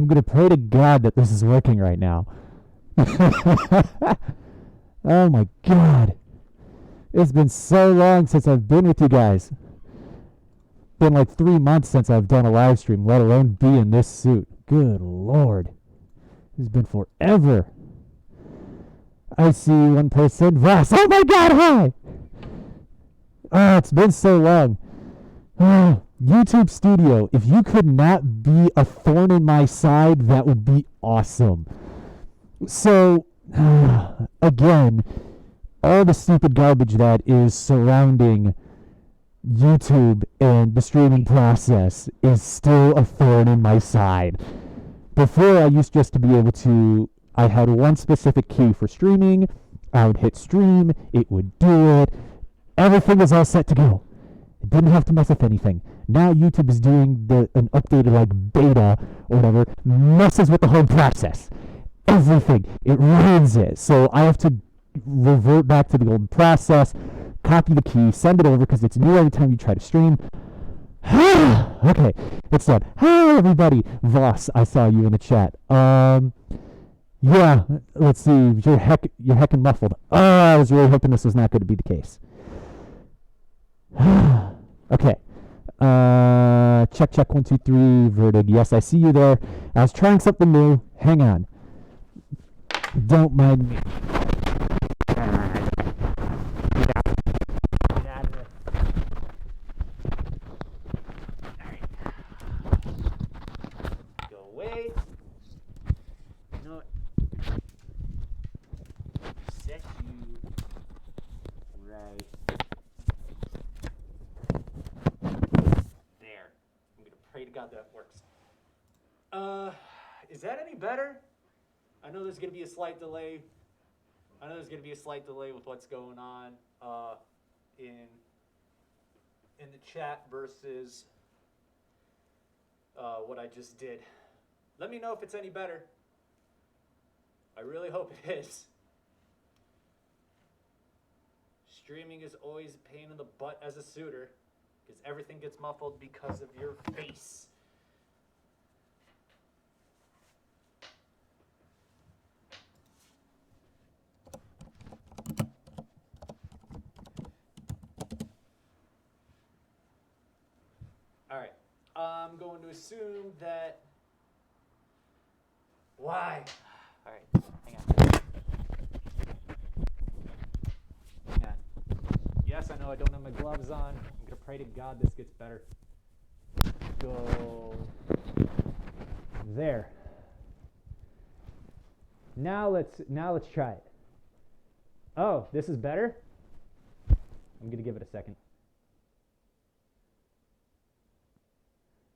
I'm gonna pray to God that this is working right now. Oh my God. It's been so long since I've been with you guys. Been like 3 months since I've done a live stream, let alone be in this suit. Good Lord. It's been forever. I see one person. Voss. Oh my God, hi! Oh, it's been so long. Oh, YouTube Studio, if you could not be a thorn in my side, that would be awesome. So, again, all the stupid garbage that is surrounding YouTube and the streaming process is still a thorn in my side. Before, I used just to be able to, I had one specific key for streaming. I would hit stream, it would do it. Everything was all set to go. It didn't have to mess with anything. Now YouTube is doing an updated like beta or whatever, messes with the whole process. Everything. It ruins it. So I have to revert back to the old process, copy the key, send it over because it's new every time you try to stream. Okay, it's done. Hi everybody. Voss, I saw you in the chat. Yeah, let's see. You're heckin' muffled. Oh, I was really hoping this was not going to be the case. Okay. Check 1 2 3 Vertig. Yes, I see you there. I was trying something new. Hang on. Don't mind me. Get out of there. Alright. Go away. You know what? Set you right there. I'm gonna pray to God that works. Is that any better? I know there's gonna be a slight delay. With what's going on in the chat versus what I just did. Let me know if it's any better. I really hope it is. Streaming is always a pain in the butt as a suitor because everything gets muffled because of your face. All right, I'm going to assume that. Why? All right, hang on. Yes, I know I don't have my gloves on. I'm gonna pray to God this gets better. Go there. Now let's try it. Oh, this is better? I'm gonna give it a second.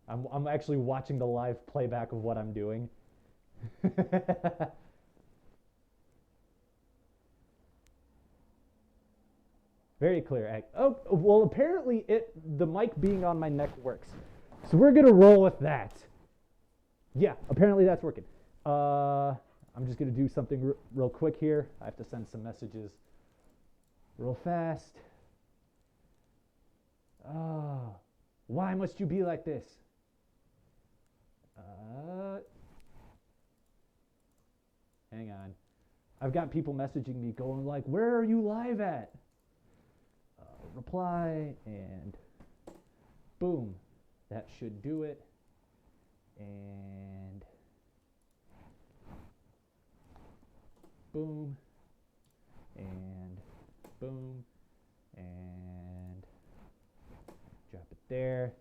I'm actually watching the live playback of what I'm doing. Very clear. Oh, well, apparently the mic being on my neck works. So we're gonna roll with that. Yeah, apparently that's working. I'm just gonna do something real quick here. I have to send some messages real fast. Oh, why must you be like this? Hang on. I've got people messaging me going like, where are you live at? Reply, and boom. That should do it. And boom. And boom. And drop it there.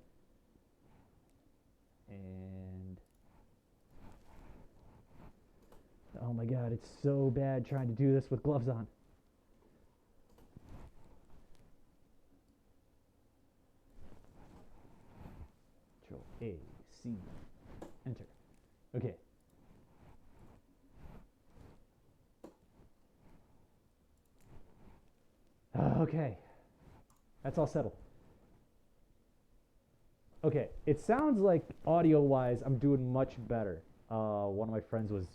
And oh my God, it's so bad trying to do this with gloves on. Control A, C, enter. Okay. Okay. That's all settled. Okay, it sounds like audio-wise I'm doing much better. One of my friends was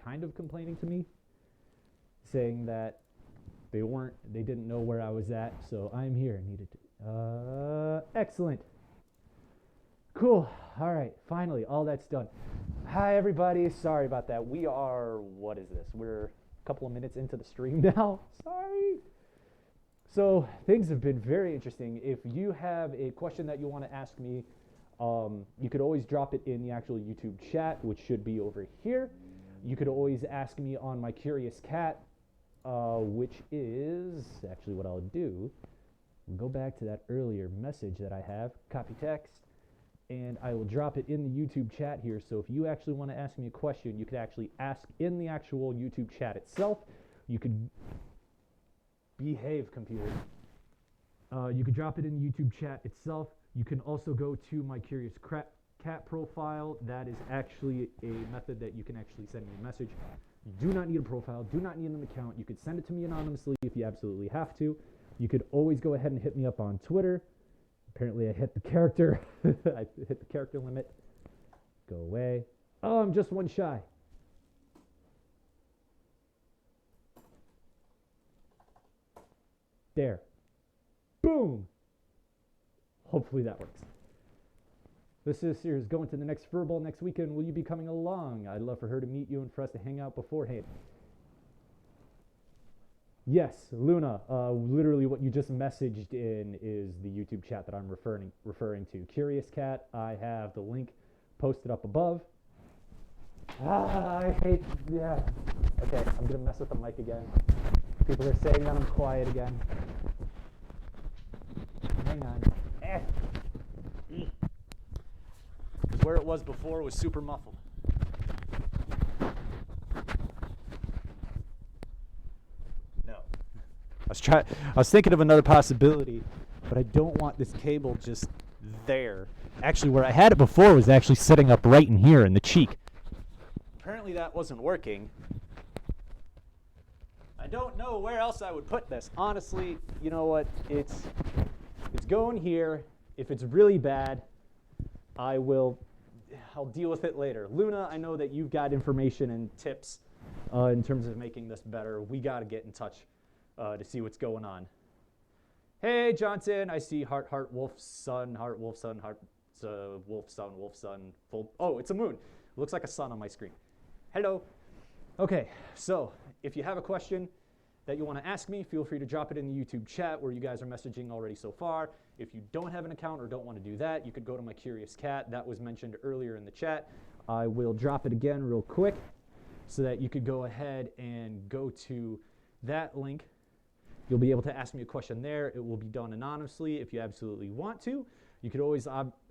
kind of complaining to me, saying that they didn't know where I was at, so I'm here. Needed to. Excellent. Cool. All right, finally, all that's done. Hi everybody, sorry about that. We are, what is this? We're a couple of minutes into the stream now. Sorry. So things have been very interesting. If you have a question that you want to ask me, you could always drop it in the actual YouTube chat, which should be over here. You could always ask me on my Curious Cat, which is actually what I'll do. Go back to that earlier message that I have, copy text, and I will drop it in the YouTube chat here. So if you actually want to ask me a question, you could actually ask in the actual YouTube chat itself. You could behave, computer. You could drop it in the YouTube chat itself. You can also go to my Curious Cat profile. That is actually a method that you can actually send me a message. You do not need a profile, do not need an account. You could send it to me anonymously if you absolutely have to. You could always go ahead and hit me up on Twitter. Apparently I hit the character. I hit the character limit. Go away. Oh, I'm just one shy. There. Boom. Hopefully that works. This is going to the next Furball next weekend. Will you be coming along? I'd love for her to meet you and for us to hang out beforehand. Yes, Luna, literally what you just messaged in is the YouTube chat that I'm referring to. Curious Cat, I have the link posted up above. I hate, yeah. Okay, I'm gonna mess with the mic again. People are saying that I'm quiet again. Hang on. Where it was before was super muffled. I was thinking of another possibility, but I don't want this cable just there. Actually, where I had it before was actually sitting up right in here in the cheek. Apparently that wasn't working. I don't know where else I would put this. Honestly, you know what? It's going here. If it's really bad, I'll deal with it later. Luna, I know that you've got information and tips in terms of making this better. We got to get in touch to see what's going on. Hey, Johnson, I see heart, wolf, sun, wolf, sun, wolf, sun, full. Oh, it's a moon. Looks like a sun on my screen. Hello. Okay, so if you have a question that you want to ask me, feel free to drop it in the YouTube chat where you guys are messaging already so far. If you don't have an account or don't want to do that, you could go to my Curious Cat. That was mentioned earlier in the chat. I will drop it again real quick so that you could go ahead and go to that link. You'll be able to ask me a question there. It will be done anonymously if you absolutely want to. You could always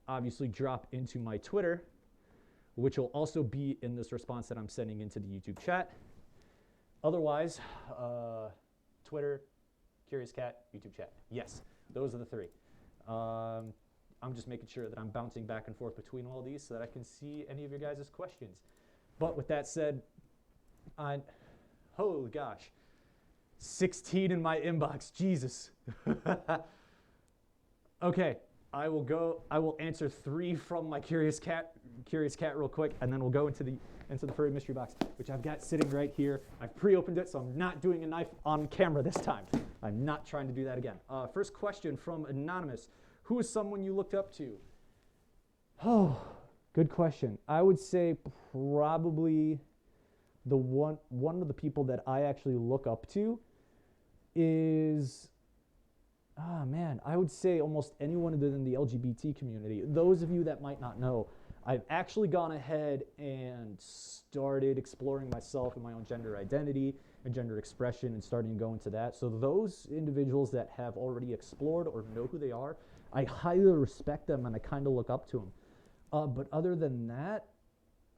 obviously drop into my Twitter, which will also be in this response that I'm sending into the YouTube chat. Otherwise, Twitter, Curious Cat, YouTube chat. Yes, those are the three. I'm just making sure that I'm bouncing back and forth between all these so that I can see any of your guys' questions. But with that said, holy gosh. 16 in my inbox, Jesus. Okay, I will answer 3 from my Curious Cat real quick, and then we'll go into the Furry mystery box, which I've got sitting right here. I've pre-opened it, so I'm not doing a knife on camera this time. I'm not trying to do that again. First question from Anonymous. Who is someone you looked up to? Oh, good question. I would say probably one of the people that I actually look up to is, I would say almost anyone other than the LGBT community. Those of you that might not know, I've actually gone ahead and started exploring myself and my own gender identity and gender expression and starting to go into that. So those individuals that have already explored or know who they are, I highly respect them and I kind of look up to them. But other than that,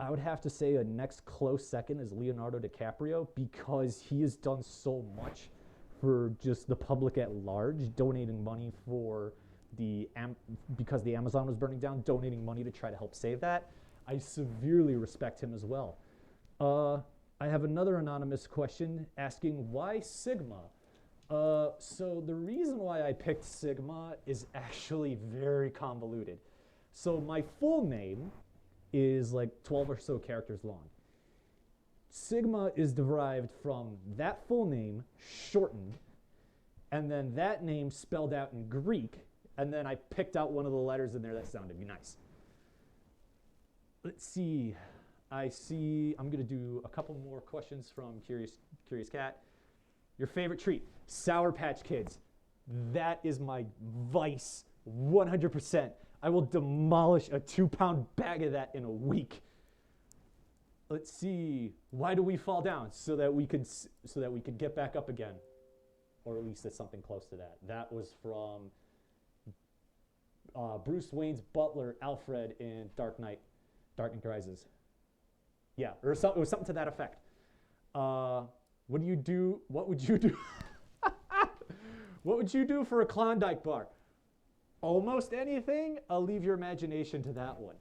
I would have to say a next close second is Leonardo DiCaprio, because he has done so much for just the public at large, donating money for because the Amazon was burning down, donating money to try to help save that. I severely respect him as well. I have another anonymous question asking why Sigma? So the reason why I picked Sigma is actually very convoluted. So my full name is like 12 or so characters long. Sigma is derived from that full name shortened, and then that name spelled out in Greek, and then I picked out one of the letters in there that sounded nice. Let's see. I see, I'm going to do a couple more questions from Curious Cat. Your favorite treat? Sour Patch Kids. That is my vice, 100%. I will demolish a 2-pound bag of that in a week. Let's see. Why do we fall down? So that we could get back up again, or at least it's something close to that. That was from Bruce Wayne's butler, Alfred, in Dark Knight Rises. Yeah, or it was something to that effect. What do you do? What would you do? What would you do for a Klondike bar? Almost anything. I'll leave your imagination to that one.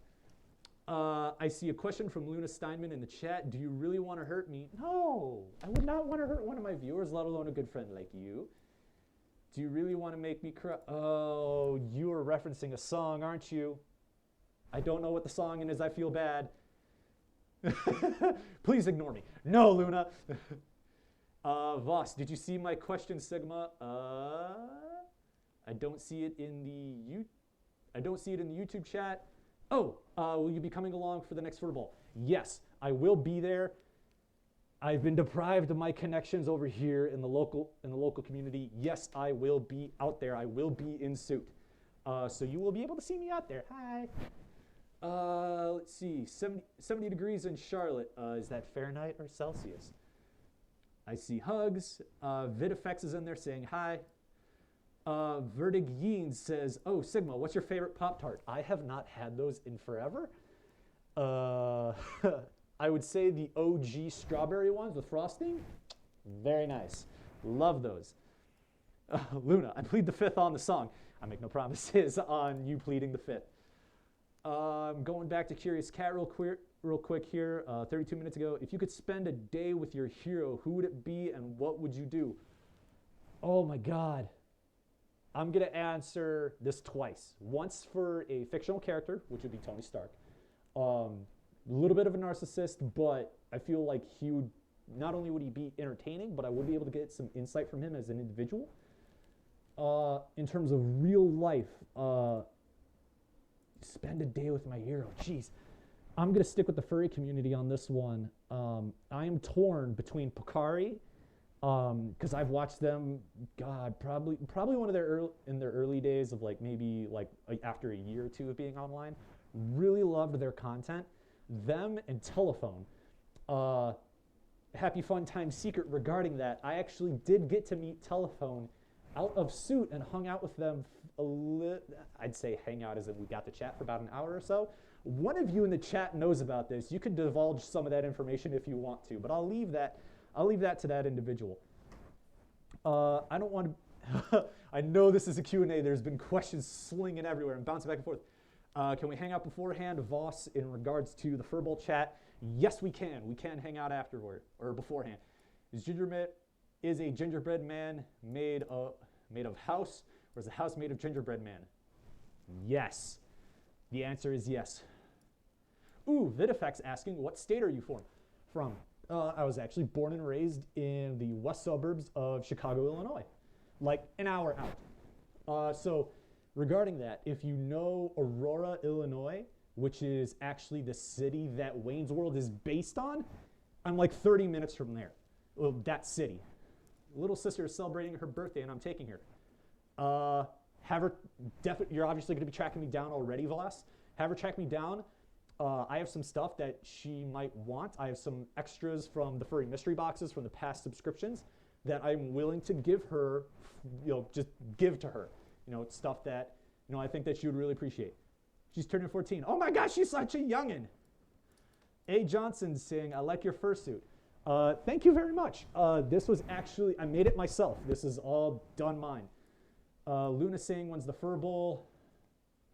I see a question from Luna Steinman in the chat. Do you really want to hurt me? No, I would not want to hurt one of my viewers, let alone a good friend like you. Do you really want to make me cry? Oh, you are referencing a song, aren't you? I don't know what the song is. I feel bad. Please ignore me. No, Luna. Voss, did you see my question, Sigma? I don't see it in the YouTube chat. Oh, will you be coming along for the next Furball? Yes, I will be there. I've been deprived of my connections over here in the local community. Yes, I will be out there. I will be in suit. So you will be able to see me out there. Hi. Let's see, 70 degrees in Charlotte. Is that Fahrenheit or Celsius? I see hugs. VidFX is in there saying hi. Verdig Yeens says, oh, Sigma, what's your favorite Pop-Tart? I have not had those in forever. I would say the OG strawberry ones with frosting. Very nice. Love those. Luna, I plead the fifth on the song. I make no promises on you pleading the fifth. Going back to Curious Cat real quick here, 32 minutes ago. If you could spend a day with your hero, who would it be and what would you do? Oh my God. I'm going to answer this twice. Once for a fictional character, which would be Tony Stark. A little bit of a narcissist, but I feel like he would, not only would he be entertaining, but I would be able to get some insight from him as an individual. In terms of real life, spend a day with my hero. Jeez. I'm going to stick with the furry community on this one. I am torn between Pocari, because I've watched them, God, probably one of their early days of maybe after a year or two of being online. Really loved their content. Them and Telephone. Happy Fun Time secret regarding that. I actually did get to meet Telephone out of suit and hung out with them I'd say hang out as in we got to chat for about an hour or so. One of you in the chat knows about this. You could divulge some of that information if you want to, but I'll leave that to that individual. I don't want to, I know this is a Q&A. There's been questions slinging everywhere and bouncing back and forth. Can we hang out beforehand, Voss, in regards to the Furball chat? Yes, we can. We can hang out afterward or beforehand. Is a gingerbread man made of house, or is a house made of gingerbread man? Yes. The answer is yes. Ooh, VidFX asking, what state are you from? I was actually born and raised in the west suburbs of Chicago, Illinois, like an hour out. So regarding that, if you know Aurora, Illinois, which is actually the city that Wayne's World is based on, I'm like 30 minutes from there. Well, that city. Little sister is celebrating her birthday, and I'm taking her. Have her. You're obviously going to be tracking me down already, Voss. Have her track me down. I have some stuff that she might want. I have some extras from the Furry mystery boxes from the past subscriptions that I'm willing to give her. Just give to her. It's stuff that I think that she would really appreciate. She's turning 14. Oh my gosh, she's such a youngin'. A. Johnson saying, I like your fursuit. Thank you very much. This was actually, I made it myself. This is all done mine. Luna saying, when's the Furball?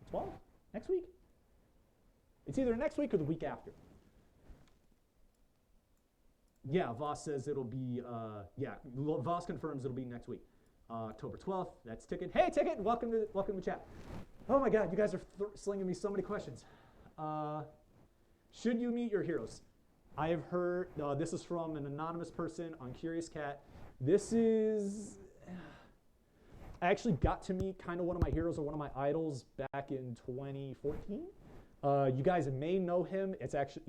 12? Next week? It's either next week or the week after. Yeah, Voss says it'll be, Voss confirms it'll be next week. October 12th, that's Ticket. Hey, Ticket, welcome to chat. Oh my God, you guys are slinging me so many questions. Should you meet your heroes? I have heard, this is from an anonymous person on Curious Cat. I actually got to meet kind of one of my heroes or one of my idols back in 2014. You guys may know him.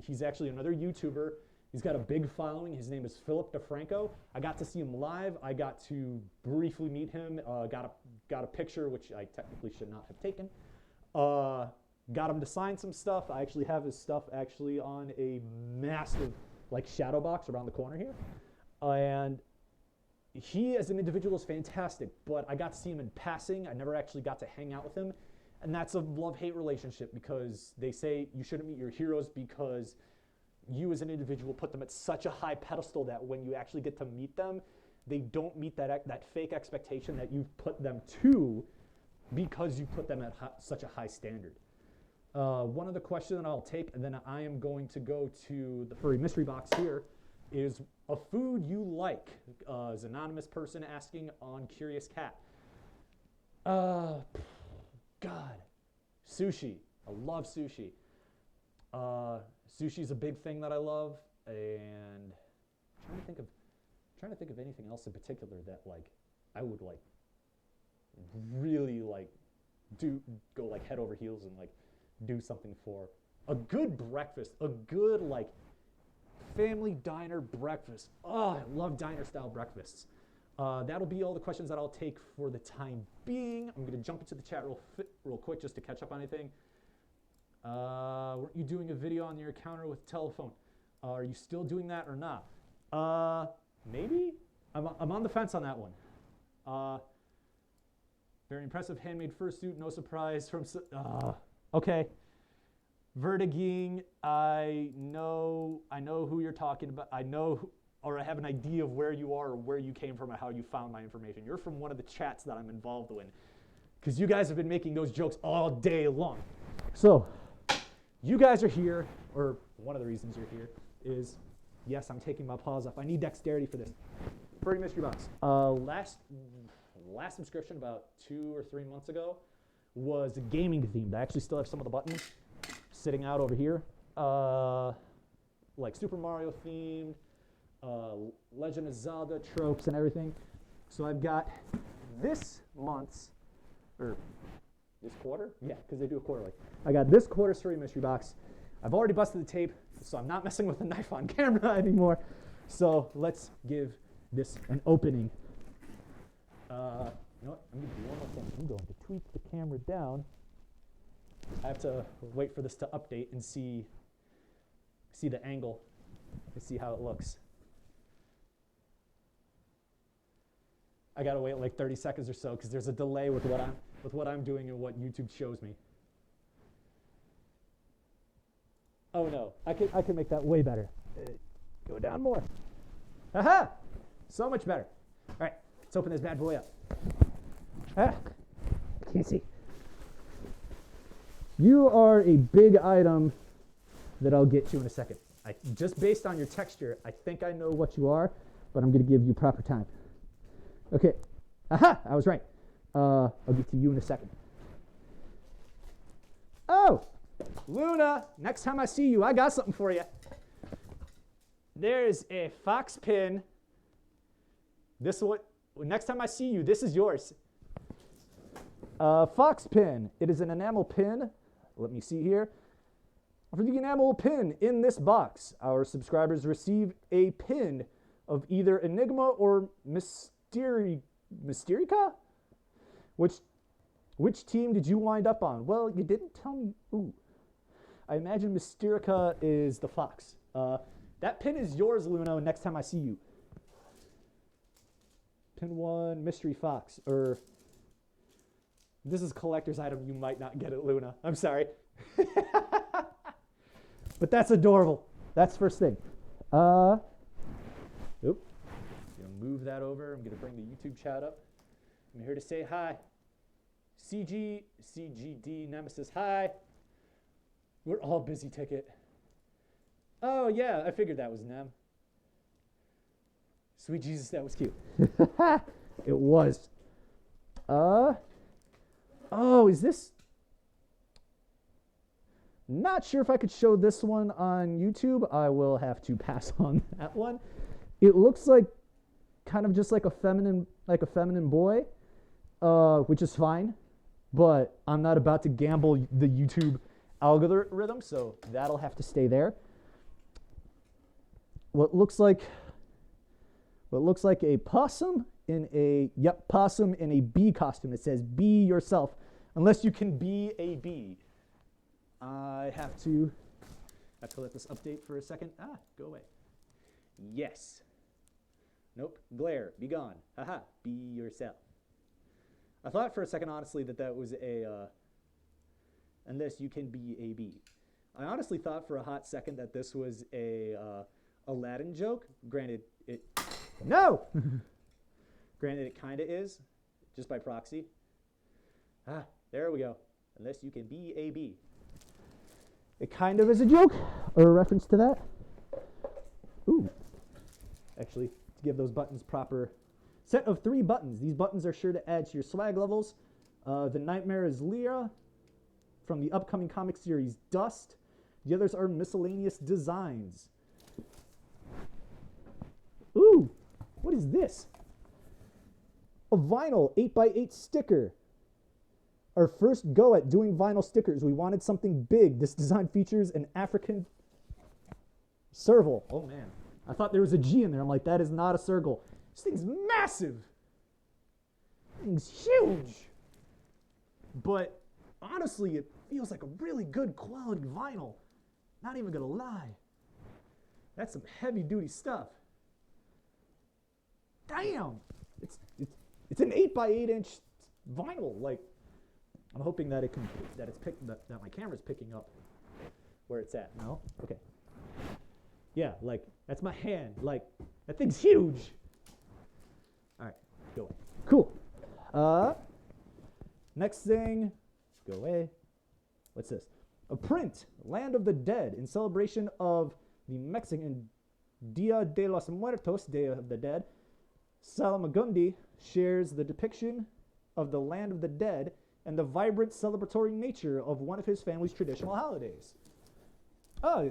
He's actually another YouTuber. He's got a big following. His name is Philip DeFranco. I got to see him live. I got to briefly meet him. Got a picture, which I technically should not have taken. Got him to sign some stuff. I actually have his stuff actually on a massive like shadow box around the corner here. And he as an individual is fantastic, but I got to see him in passing. I never actually got to hang out with him. And that's a love-hate relationship, because they say you shouldn't meet your heroes because you as an individual put them at such a high pedestal that when you actually get to meet them, they don't meet that fake expectation that you've put them to, because you put them at such a high standard. One other question that I'll take, and then I am going to go to the furry mystery box here, is a food you like. Is an anonymous person asking on Curious Cat. God, sushi. I love sushi. Sushi's a big thing that I love, and I'm trying to think of anything else in particular that like I would like really like go like head over heels and like do something for. A good breakfast, a good like family diner breakfast. Oh, I love diner style breakfasts. That'll be all the questions that I'll take for the time being. I'm going to jump into the chat real quick just to catch up on anything. Weren't you doing a video on your encounter with telephone? Are you still doing that or not? Maybe. I'm on the fence on that one. Very impressive handmade fursuit. No surprise from. Okay. Vertiging. I know who you're talking about. Or I have an idea of where you are or where you came from and how you found my information. You're from one of the chats that I'm involved in, because you guys have been making those jokes all day long. So you guys are here, or one of the reasons you're here is, yes, I'm taking my paws off. I need dexterity for this. Furry Mystery Box. Last subscription about 2 or 3 months ago was gaming themed. I actually still have some of the buttons sitting out over here, like Super Mario themed. Legend of Zelda tropes and everything. So I've got this month's, or this quarter? Yeah, because they do a quarterly. I got this quarter's Furry Mystery Box. I've already busted the tape, so I'm not messing with the knife on camera anymore. So let's give this an opening. You know what? I'm going to do one more thing. I'm going to tweak the camera down. I have to wait for this to update and see the angle and see how it looks. I gotta wait like 30 seconds or so because there's a delay with what I'm doing and what YouTube shows me. Oh no, I can make that way better. Go down more. Aha! So much better. All right, let's open this bad boy up. Ah, I can't see. You are a big item that I'll get to in a second. Just based on your texture, I think I know what you are, but I'm gonna give you proper time. Okay. Aha! I was right. I'll get to you in a second. Oh! Luna! Next time I see you, I got something for you. There's a fox pin. This one. Next time I see you, this is yours. Fox pin. It is an enamel pin. Let me see here. For the enamel pin in this box, our subscribers receive a pin of either Enigma or Mysterica? Which team did you wind up on? Well, you didn't tell me. Ooh. I imagine Mysterica is the fox. That pin is yours, Luna, next time I see you. Pin 1, Mystery Fox. This is a collector's item. You might not get it, Luna. I'm sorry. But that's adorable. That's first thing. Oop. Move that over. I'm going to bring the YouTube chat up. I'm here to say hi. CGD, Nemesis, hi. We're all busy ticket. Oh, yeah, I figured that was Nem. Sweet Jesus, that was cute. It was. Oh, is this? Not sure if I could show this one on YouTube. I will have to pass on that one. It looks like kind of just like a feminine boy, which is fine, but I'm not about to gamble the YouTube algorithm, so that'll have to stay there. What looks like a possum in a possum in a bee costume. It says be yourself, unless you can be a bee. I have to let this update for a second. Go away. Yes. Nope. Glare. Be gone. Haha. Be yourself. I thought for a second, honestly, that was a unless you can be a bee. I honestly thought for a hot second that this was a Aladdin joke. Granted, it Granted, it kind of is, just by proxy. There we go. Unless you can be a bee. It kind of is a joke, or a reference to that. Ooh. Actually, to give those buttons proper set of 3 buttons. These buttons are sure to add to your swag levels. The Nightmare is Lyra from the upcoming comic series Dust. The others are miscellaneous designs. Ooh, what is this? A vinyl 8x8 sticker. Our first go at doing vinyl stickers. We wanted something big. This design features an African serval. Oh man, I thought there was a G in there. I'm like, that is not a circle. This thing's massive. This thing's huge. But honestly, it feels like a really good quality vinyl. Not even gonna lie. That's some heavy duty stuff. Damn. It's an 8x8 inch vinyl. Like, I'm hoping that that my camera's picking up where it's at. No? Okay. Yeah, like, that's my hand. Like, that thing's huge. All right, go away. Cool. Next thing, go away. What's this? A print, Land of the Dead, in celebration of the Mexican Dia de los Muertos, Day of the Dead. Salamagundi shares the depiction of the Land of the Dead and the vibrant celebratory nature of one of his family's traditional holidays. Oh,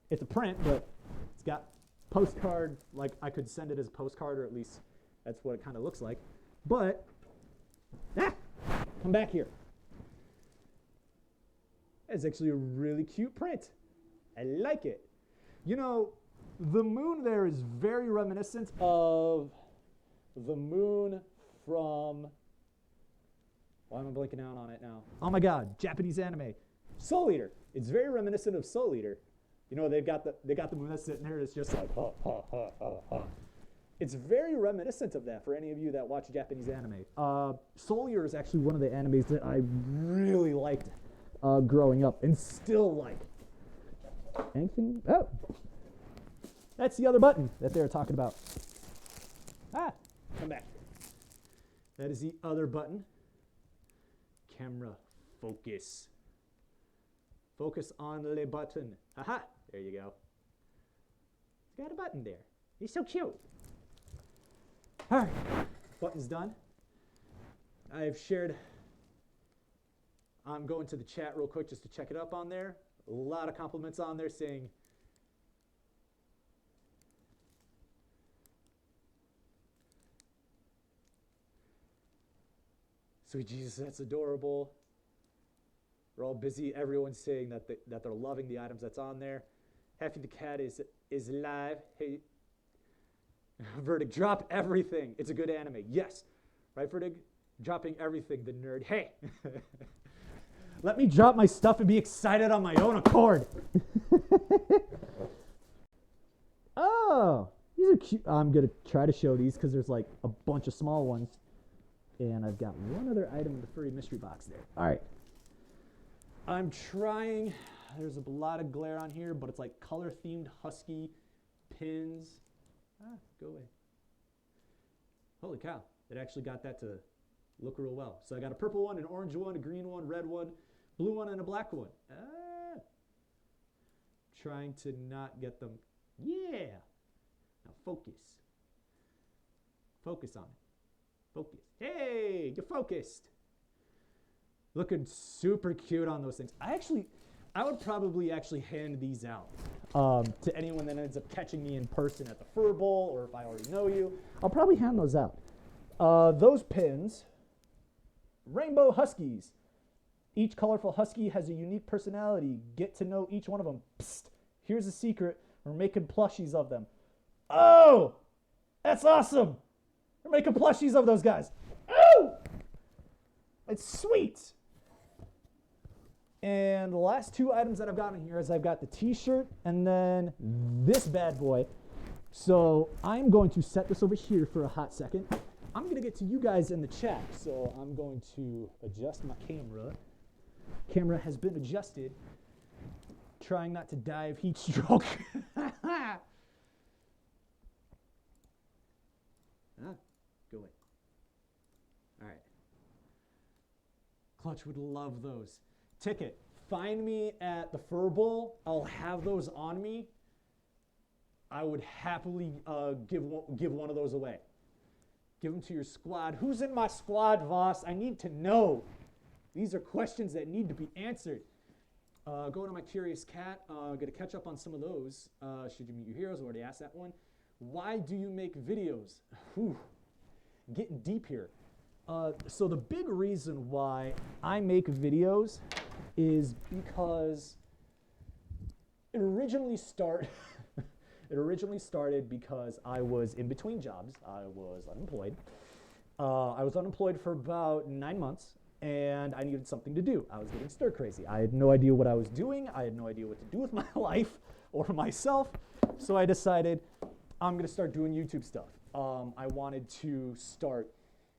it's a print, but it's got postcard, like I could send it as a postcard, or at least that's what it kind of looks like. But, come back here. It's actually a really cute print. I like it. You know, the moon there is very reminiscent of the moon from, why am I blanking out on it now? Oh my God, Japanese anime. Soul Eater. It's very reminiscent of Soul Eater. You know, they got the moon that's sitting there, and it's just like, ha, ha, ha, ha, ha. It's very reminiscent of that for any of you that watch Japanese anime. Soul Eater is actually one of the animes that I really liked growing up, and still like. Anything? Oh. That's the other button that they were talking about. Come back. That is the other button. Camera focus. Focus on the button. Haha, there you go. It's got a button there. He's so cute. All right, button's done. I've shared, I'm going to the chat real quick just to check it up on there. A lot of compliments on there saying, sweet Jesus, that's adorable. We're all busy. Everyone's saying that they're loving the items that's on there. Happy the cat is live. Hey, Verdig, drop everything. It's a good anime. Yes. Right, Verdig? Dropping everything, the nerd. Hey. Let me drop my stuff and be excited on my own accord. Oh, these are cute. I'm going to try to show these because there's like a bunch of small ones. And I've got one other item in the furry mystery box there. All right. I'm trying. There's a lot of glare on here, but it's like color-themed husky pins. Go away. Holy cow. It actually got that to look real well. So I got a purple one, an orange one, a green one, red one, blue one, and a black one. Trying to not get them. Yeah. Now focus. Focus on it. Focus. Hey, you're focused. Looking super cute on those things. I would probably actually hand these out to anyone that ends up catching me in person at the Fur Bowl, or if I already know you. I'll probably hand those out. Those pins, Rainbow Huskies, Each colorful husky has a unique personality. Get to know each one of them. Psst, here's a secret. We're making plushies of them. Oh, that's awesome. We're making plushies of those guys. Oh, it's sweet. And the last 2 items that I've got in here is I've got the t-shirt and then this bad boy. So I'm going to set this over here for a hot second. I'm going to get to you guys in the chat. So I'm going to adjust my camera. Camera has been adjusted. Trying not to die of heat stroke. Ah, go away. All right. Clutch would love those. Ticket, find me at the Fur Bowl. I'll have those on me. I would happily give one of those away. Give them to your squad. Who's in my squad, Voss? I need to know. These are questions that need to be answered. Go to my Curious Cat. Get to catch up on some of those. Should you meet your heroes? Already asked that one. Why do you make videos? Whew. Getting deep here. So the big reason why I make videos is because it originally started because I was in between jobs. I was unemployed. I was unemployed for about 9 months, and I needed something to do. I was getting stir crazy. I had no idea what I was doing. I had no idea what to do with my life or myself. So I decided I'm going to start doing YouTube stuff. I wanted to start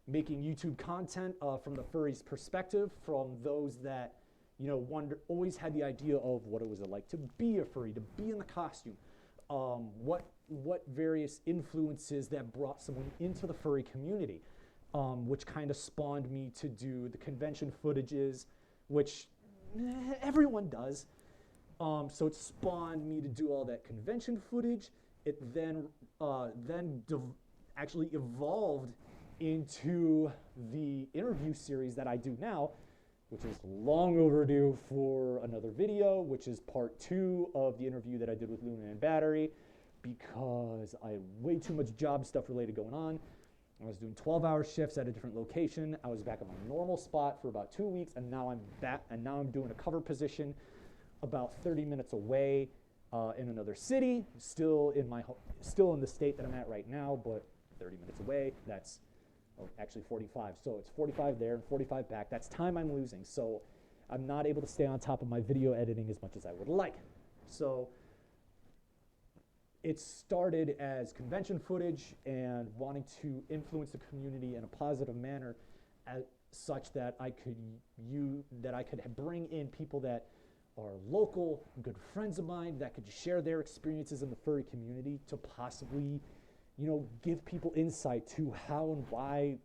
making YouTube content from the furry's perspective, from those that, you know, always had the idea of what it was like to be a furry, to be in the costume, what various influences that brought someone into the furry community, which kind of spawned me to do the convention footages, which everyone does. So it spawned me to do all that convention footage. It then actually evolved into the interview series that I do now, which is long overdue for another video, which is part 2 of the interview that I did with Luna and Battery, because I had way too much job stuff related going on. I was doing 12-hour shifts at a different location. I was back at my normal spot for about 2 weeks, and now I'm back, and now I'm doing a cover position about 30 minutes away in another city, still in the state that I'm at right now, but 30 minutes away. That's actually 45. So it's 45 there and 45 back. That's time I'm losing. So I'm not able to stay on top of my video editing as much as I would like. So it started as convention footage and wanting to influence the community in a positive manner, such that I could bring in people that are local, good friends of mine, that could share their experiences in the furry community to possibly, you know, give people insight to how and why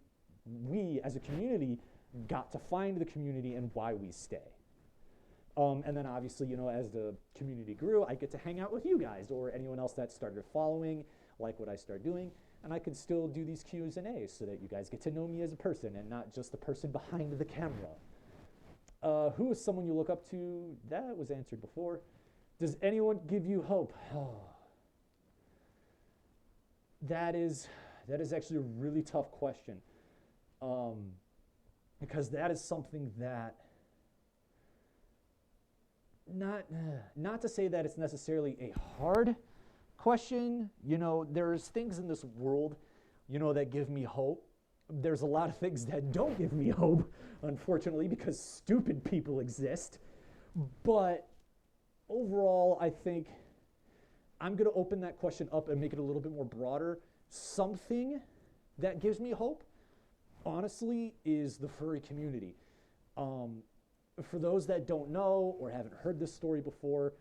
we as a community got to find the community and why we stay. And then obviously, you know, as the community grew, I get to hang out with you guys or anyone else that started following, like what I started doing, and I could still do these Q's and A's so that you guys get to know me as a person and not just the person behind the camera. Who is someone you look up to? That was answered before. Does anyone give you hope? That is actually a really tough question, because that is something that, not to say that it's necessarily a hard question. You know, there's things in this world, you know, that give me hope. There's a lot of things that don't give me hope, unfortunately, because stupid people exist. But overall, I think I'm going to open that question up and make it a little bit more broader. Something that gives me hope, honestly, is the furry community. For those that don't know or haven't heard this story before,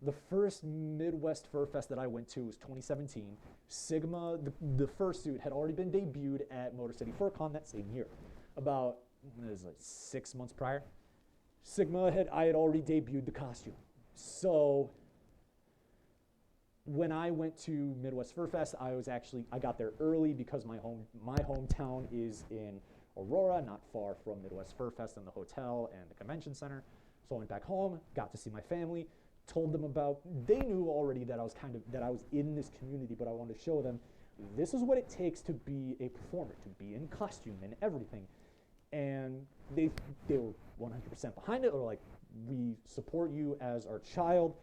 the first Midwest Fur Fest that I went to was 2017. Sigma, the fursuit, had already been debuted at Motor City FurCon that same year. About, it was like 6 months prior. I had already debuted the costume. So when I went to Midwest Fur Fest, I got there early because my hometown is in Aurora, not far from Midwest Fur Fest and the hotel and the convention center. So I went back home, got to see my family, told them they knew already that I was in this community, but I wanted to show them this is what it takes to be a performer, to be in costume and everything. and they were 100% behind it. They're like, we support you as our child.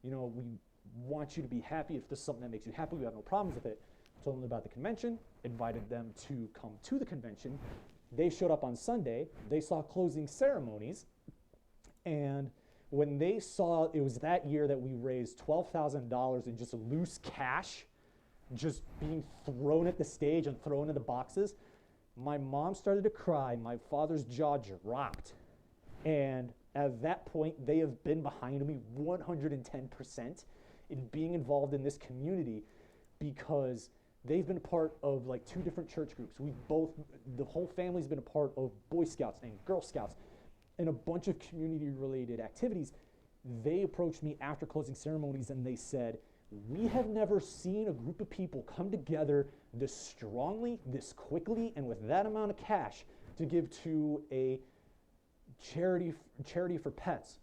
You know, we want you to be happy. If this is something that makes you happy, we have no problems with it. Told them about the convention, invited them to come to the convention. They showed up on Sunday. They saw closing ceremonies. And when they saw, it was that year that we raised $12,000 in just loose cash, just being thrown at the stage and thrown into boxes, my mom started to cry. My father's jaw dropped. And at that point, they have been behind me 110% in being involved in this community, because they've been a part of like 2 different church groups. The whole family's been a part of Boy Scouts and Girl Scouts and a bunch of community-related activities. They approached me after closing ceremonies and they said, we have never seen a group of people come together this strongly, this quickly, and with that amount of cash to give to a charity for pets.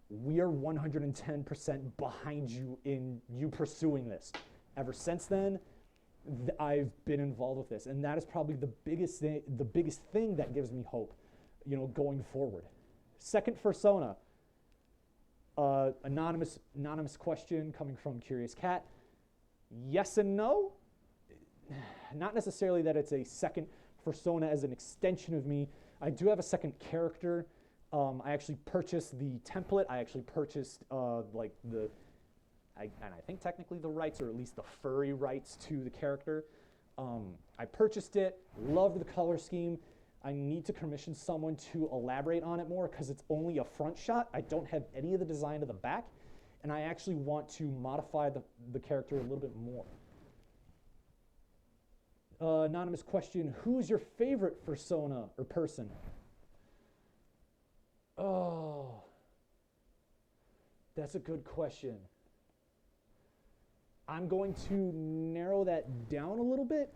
We are 110% behind you in you pursuing this. Ever since then, I've been involved with this, and that is probably the biggest thing that gives me hope, you know, going forward. Second fursona, anonymous question coming from Curious Cat. Yes and no. Not necessarily that it's a second fursona as an extension of me. I do have a second character. I actually purchased the template. I actually purchased I think technically the rights, or at least the furry rights to the character. I purchased it, loved the color scheme. I need to commission someone to elaborate on it more because it's only a front shot. I don't have any of the design of the back, and I actually want to modify the character a little bit more. Anonymous question, who's your favorite fursona or person? Oh, that's a good question. I'm going to narrow that down a little bit,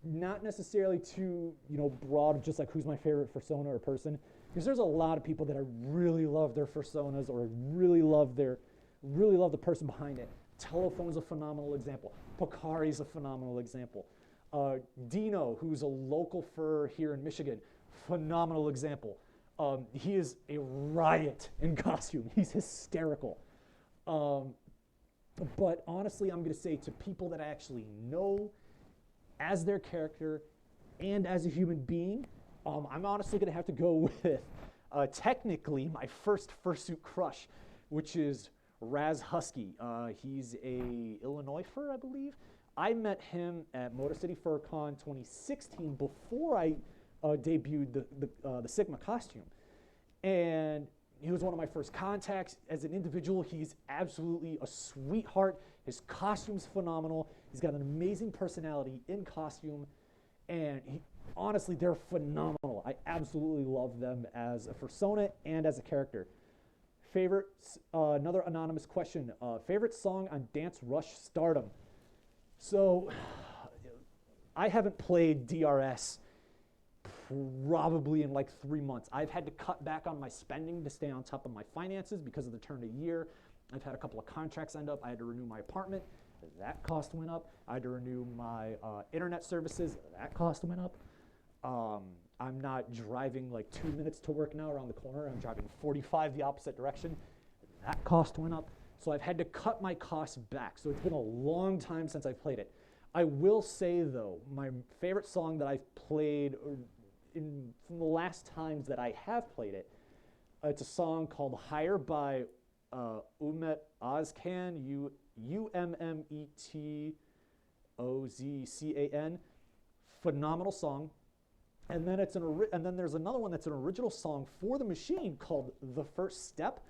not necessarily to, you know, broad, just like who's my favorite fursona or person, because there's a lot of people that I really love their fursonas or really love the person behind it. Telephone's a phenomenal example. Pocari's a phenomenal example. Dino, who's a local fur here in Michigan, phenomenal example. He is a riot in costume. He's hysterical. But honestly, I'm going to say to people that I actually know as their character and as a human being, I'm honestly going to have to go with technically my first fursuit crush, which is Raz Husky. He's a Illinois fur, I believe. I met him at Motor City FurCon 2016 before I debuted the Sigma costume. And he was one of my first contacts. As an individual, he's absolutely a sweetheart. His costume's phenomenal. He's got an amazing personality in costume. And honestly, they're phenomenal. I absolutely love them as a fursona and as a character. Favorite, another anonymous question. Favorite song on Dance Rush Stardom? So, I haven't played DRS probably in like 3 months. I've had to cut back on my spending to stay on top of my finances because of the turn of year. I've had a couple of contracts end up. I had to renew my apartment. That cost went up. I had to renew my internet services. That cost went up. I'm not driving like 2 minutes to work now around the corner. I'm driving 45 the opposite direction. That cost went up. So I've had to cut my costs back. So it's been a long time since I've played it. I will say, though, my favorite song that I've played from the last times that I have played it, it's a song called Higher by Ummet Ozcan, Ummetozcan. Phenomenal song. And then there's another one that's an original song for the machine called The First Step.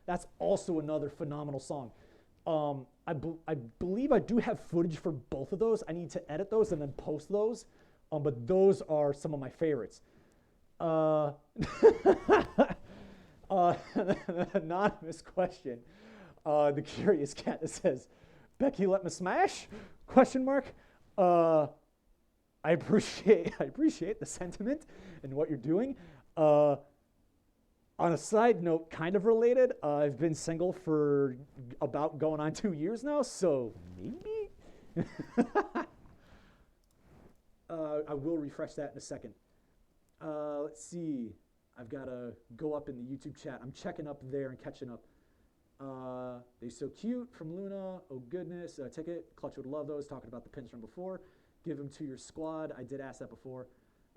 That's also another phenomenal song. I believe I do have footage for both of those. I need to edit those and then post those. But those are some of my favorites. Anonymous question. The Curious Cat that says, Becky, let me smash? Question mark. I appreciate the sentiment and what you're doing. On a side note, kind of related, I've been single for about going on 2 years now, so maybe? I will refresh that in a second. Let's see. I've got to go up in the YouTube chat. I'm checking up there and catching up. They're so cute from Luna. Oh, goodness. Ticket. Clutch would love those. Talking about the pins from before. Give them to your squad. I did ask that before.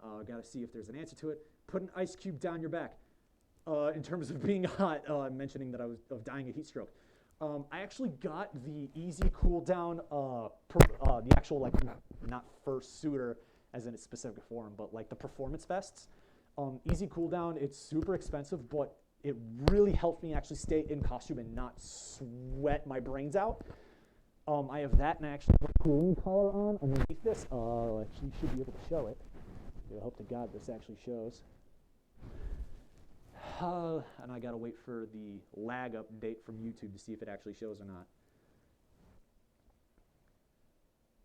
Got to see if there's an answer to it. Put an ice cube down your back. In terms of being hot, I'm mentioning that I was dying of heat stroke. I actually got the easy cool down, the actual, like, not fursuiter as in its specific form, but like the performance vests. Easy cool down, it's super expensive, but it really helped me actually stay in costume and not sweat my brains out. I have that, and I actually have a cooling collar on underneath this. I actually should be able to show it. I hope to God this actually shows. And I gotta wait for the lag update from YouTube to see if it actually shows or not.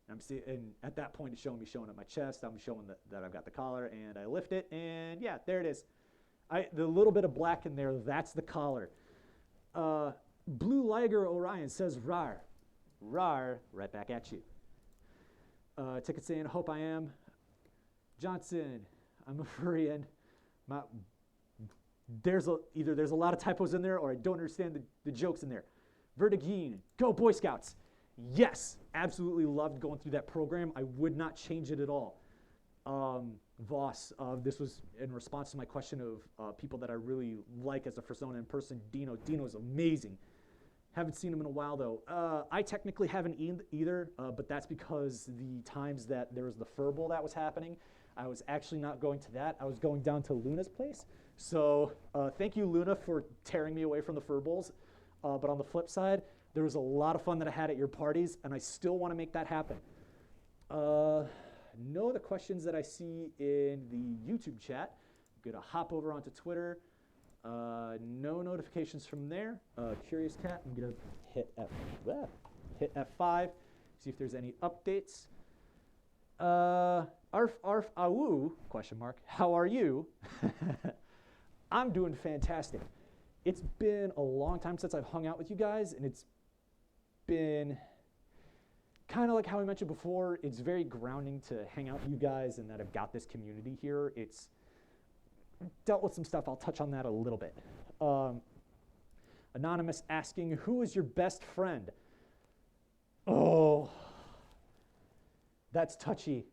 And at that point, it's showing up my chest. I'm showing that I've got the collar, and I lift it, and yeah, there it is. The little bit of black in there, that's the collar. Blue Liger Orion says, rar. Rar, right back at you. Ticket saying, hope I am. Johnson, I'm a furry, and either there's a lot of typos in there, or I don't understand the jokes in there. Vertigine, go Boy Scouts. Yes, absolutely loved going through that program. I would not change it at all. Voss, this was in response to my question of people that I really like as a persona in person. Dino's amazing. Haven't seen him in a while, though. I technically haven't either, but that's because the times that there was the Fur Bowl that was happening, I was actually not going to that. I was going down to Luna's place. So thank you, Luna, for tearing me away from the Fur Bowls. But on the flip side, there was a lot of fun that I had at your parties, and I still want to make that happen. No other questions that I see in the YouTube chat. I'm going to hop over onto Twitter. No notifications from there. Curious Cat, I'm going to hit F5, see if there's any updates. Arf, awu, question mark. How are you? I'm doing fantastic. It's been a long time since I've hung out with you guys, and it's been kind of like how I mentioned before. It's very grounding to hang out with you guys and that I've got this community here. It's dealt with some stuff. I'll touch on that a little bit. Anonymous asking, who is your best friend? Oh, that's touchy.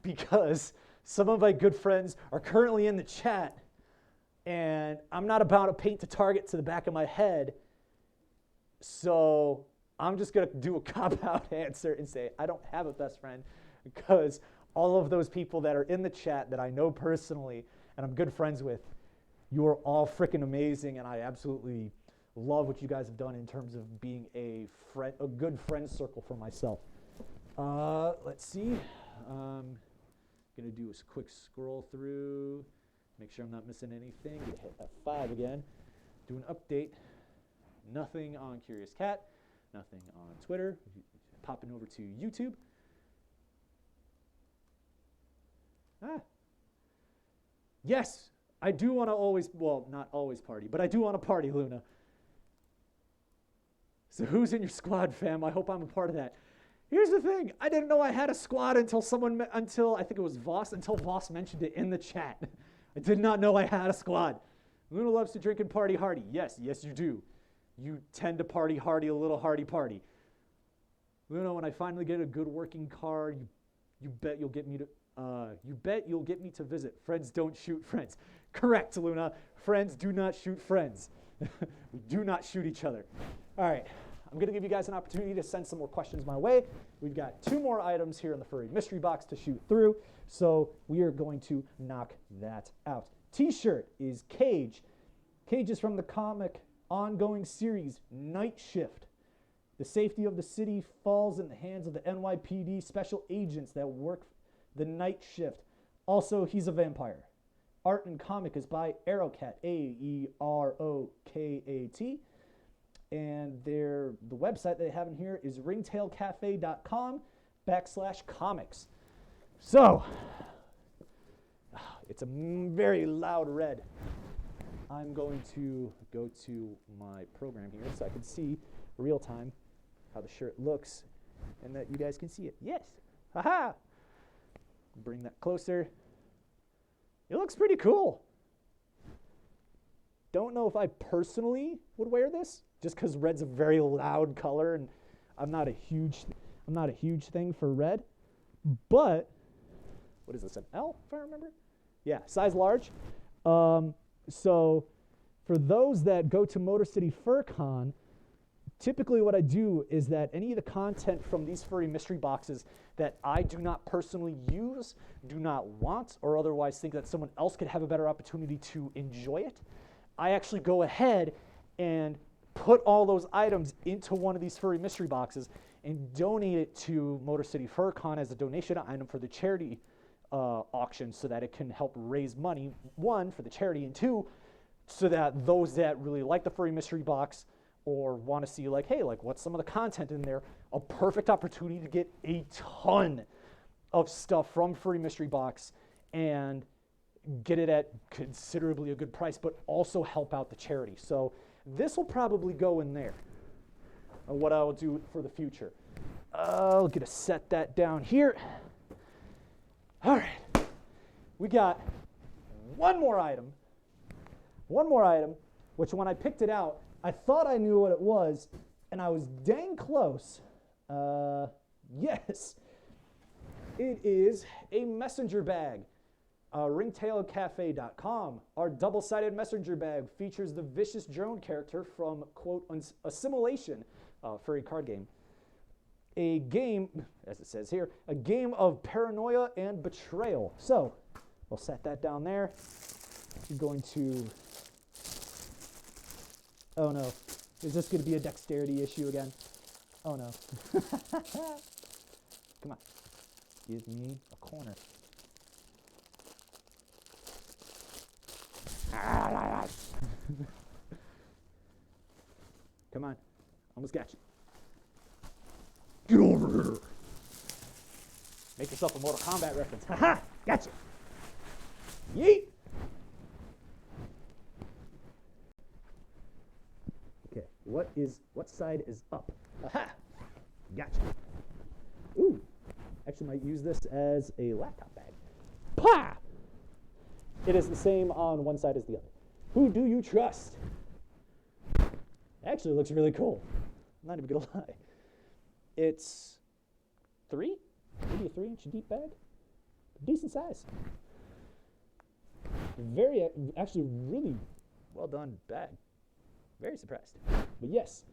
Because some of my good friends are currently in the chat, and I'm not about to paint the target to the back of my head. So I'm just going to do a cop-out answer and say I don't have a best friend, because all of those people that are in the chat that I know personally and I'm good friends with, you are all freaking amazing, and I absolutely love what you guys have done in terms of being a good friend circle for myself. Let's see. Going to do a quick scroll through, make sure I'm not missing anything. Gonna hit F5 again. Do an update. Nothing on Curious Cat. Nothing on Twitter. Popping over to YouTube. Yes, I do want to always, well, not always party, but I do want to party, Luna. So who's in your squad, fam? I hope I'm a part of that. Here's the thing. I didn't know I had a squad until I think it was Voss, until Voss mentioned it in the chat. I did not know I had a squad. Luna loves to drink and party hardy. Yes, you do. You tend to party hardy, a little hardy party. Luna, when I finally get a good working car, you bet you'll get me to visit. Friends don't shoot friends. Correct, Luna. Friends do not shoot friends. We do not shoot each other. All right. I'm going to give you guys an opportunity to send some more questions my way. We've got 2 more items here in the Furry Mystery Box to shoot through, so we are going to knock that out. T-shirt is Cage. Cage is from the comic ongoing series Night Shift. The safety of the city falls in the hands of the NYPD special agents that work the night shift. Also, he's a vampire. Art and comic is by Aerocat, A-E-R-O-K-A-T. And the website they have in here is ringtailcafe.com/comics. So, it's a very loud red. I'm going to go to my program here so I can see real time how the shirt looks and that you guys can see it. Yes. Haha. Bring that closer. It looks pretty cool. Don't know if I personally would wear this, just because red's a very loud color, and I'm not a huge thing for red. But what is this, an L, if I remember? Yeah, size large. So for those that go to Motor City FurCon, typically what I do is that any of the content from these furry mystery boxes that I do not personally use, do not want, or otherwise think that someone else could have a better opportunity to enjoy it, I actually go ahead and put all those items into one of these furry mystery boxes and donate it to Motor City FurCon as a donation item for the charity auction, so that it can help raise money, one, for the charity, and two, so that those that really like the furry mystery box or want to see, like, hey, like, what's some of the content in there, a perfect opportunity to get a ton of stuff from Furry Mystery Box and get it at considerably a good price, but also help out the charity. So this will probably go in there, what I will do for the future. I'll get to set that down here. All right, we got one more item, which when I picked it out, I thought I knew what it was, and I was dang close. Yes, it is a messenger bag. Ringtailcafe.com. Our double-sided messenger bag features the vicious drone character from, quote, Assimilation, furry card game. A game, as it says here, a game of paranoia and betrayal. So, we'll set that down there. I'm going to... Oh no, is this going to be a dexterity issue again? Oh no. Come on, give me a corner. Come on, almost got you. Get over here. Make yourself a Mortal Kombat reference. Haha, gotcha. Yeet. Okay, what side is up? Aha, gotcha. Ooh, actually might use this as a laptop bag. Pah! It is the same on one side as the other. Who do you trust? Actually, it looks really cool. I'm not even gonna lie. It's maybe a 3-inch deep bag. Decent size. Actually really well done bag. Very surprised. But yes,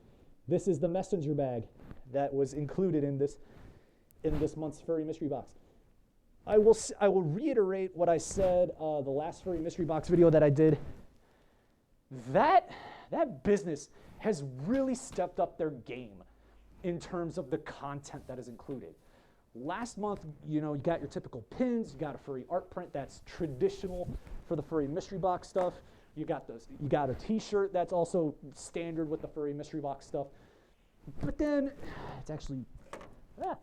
this is the messenger bag that was included in this month's Furry Mystery Box. I will reiterate what I said the last Furry Mystery Box video that I did. That business has really stepped up their game in terms of the content that is included. Last month, you got your typical pins, you got a furry art print that's traditional for the Furry Mystery Box stuff. You got a t-shirt that's also standard with the Furry Mystery Box stuff. But then it's actually go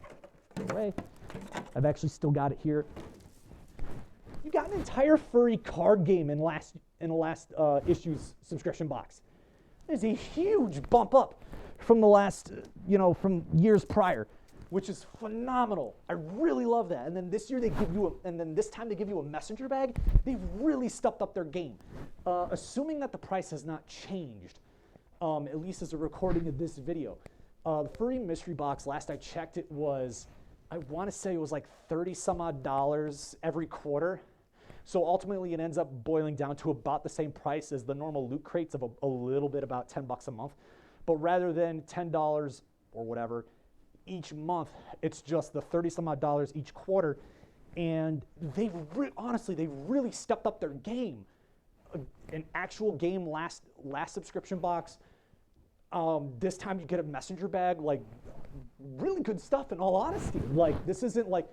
away. I've actually still got it here. You got an entire furry card game in the last issue's subscription box. There's a huge bump up from the last, from years prior, which is phenomenal. I really love that. And then this year this time they give you a messenger bag. They've really stepped up their game. Assuming that the price has not changed, at least as a recording of this video. The Furry Mystery Box, last I checked, I want to say it was like $30 some odd every quarter. So ultimately it ends up boiling down to about the same price as the normal loot crates of a little bit about $10 a month. But rather than $10 or whatever each month, it's just the $30 some odd each quarter. And honestly, they've really stepped up their game. An actual game last subscription box. This time you get a messenger bag, like really good stuff in all honesty. Like this isn't like,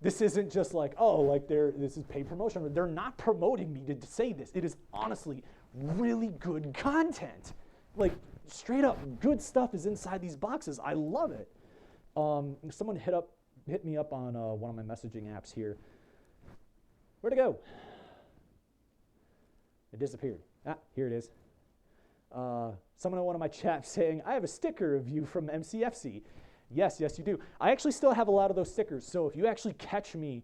this isn't just like, this is paid promotion. They're not promoting me to say this. It is honestly really good content. Like straight up good stuff is inside these boxes. I love it. Someone hit me up on one of my messaging apps here. Where'd it go? It disappeared. Here it is. Someone in one of my chats saying, I have a sticker of you from MCFC. Yes, yes, you do. I actually still have a lot of those stickers. So if you actually catch me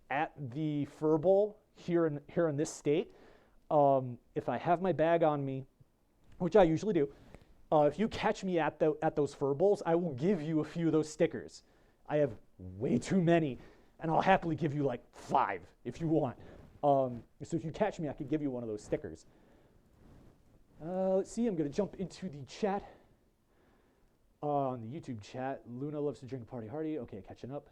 at the Fur Bowl here in this state, if I have my bag on me, which I usually do, if you catch me at those Fur Bowls, I will give you a few of those stickers. I have way too many, and I'll happily give you like 5 if you want. So if you catch me, I could give you one of those stickers. Let's see, I'm going to jump into the chat. On the YouTube chat, Luna loves to drink party hardy. Okay, catching up.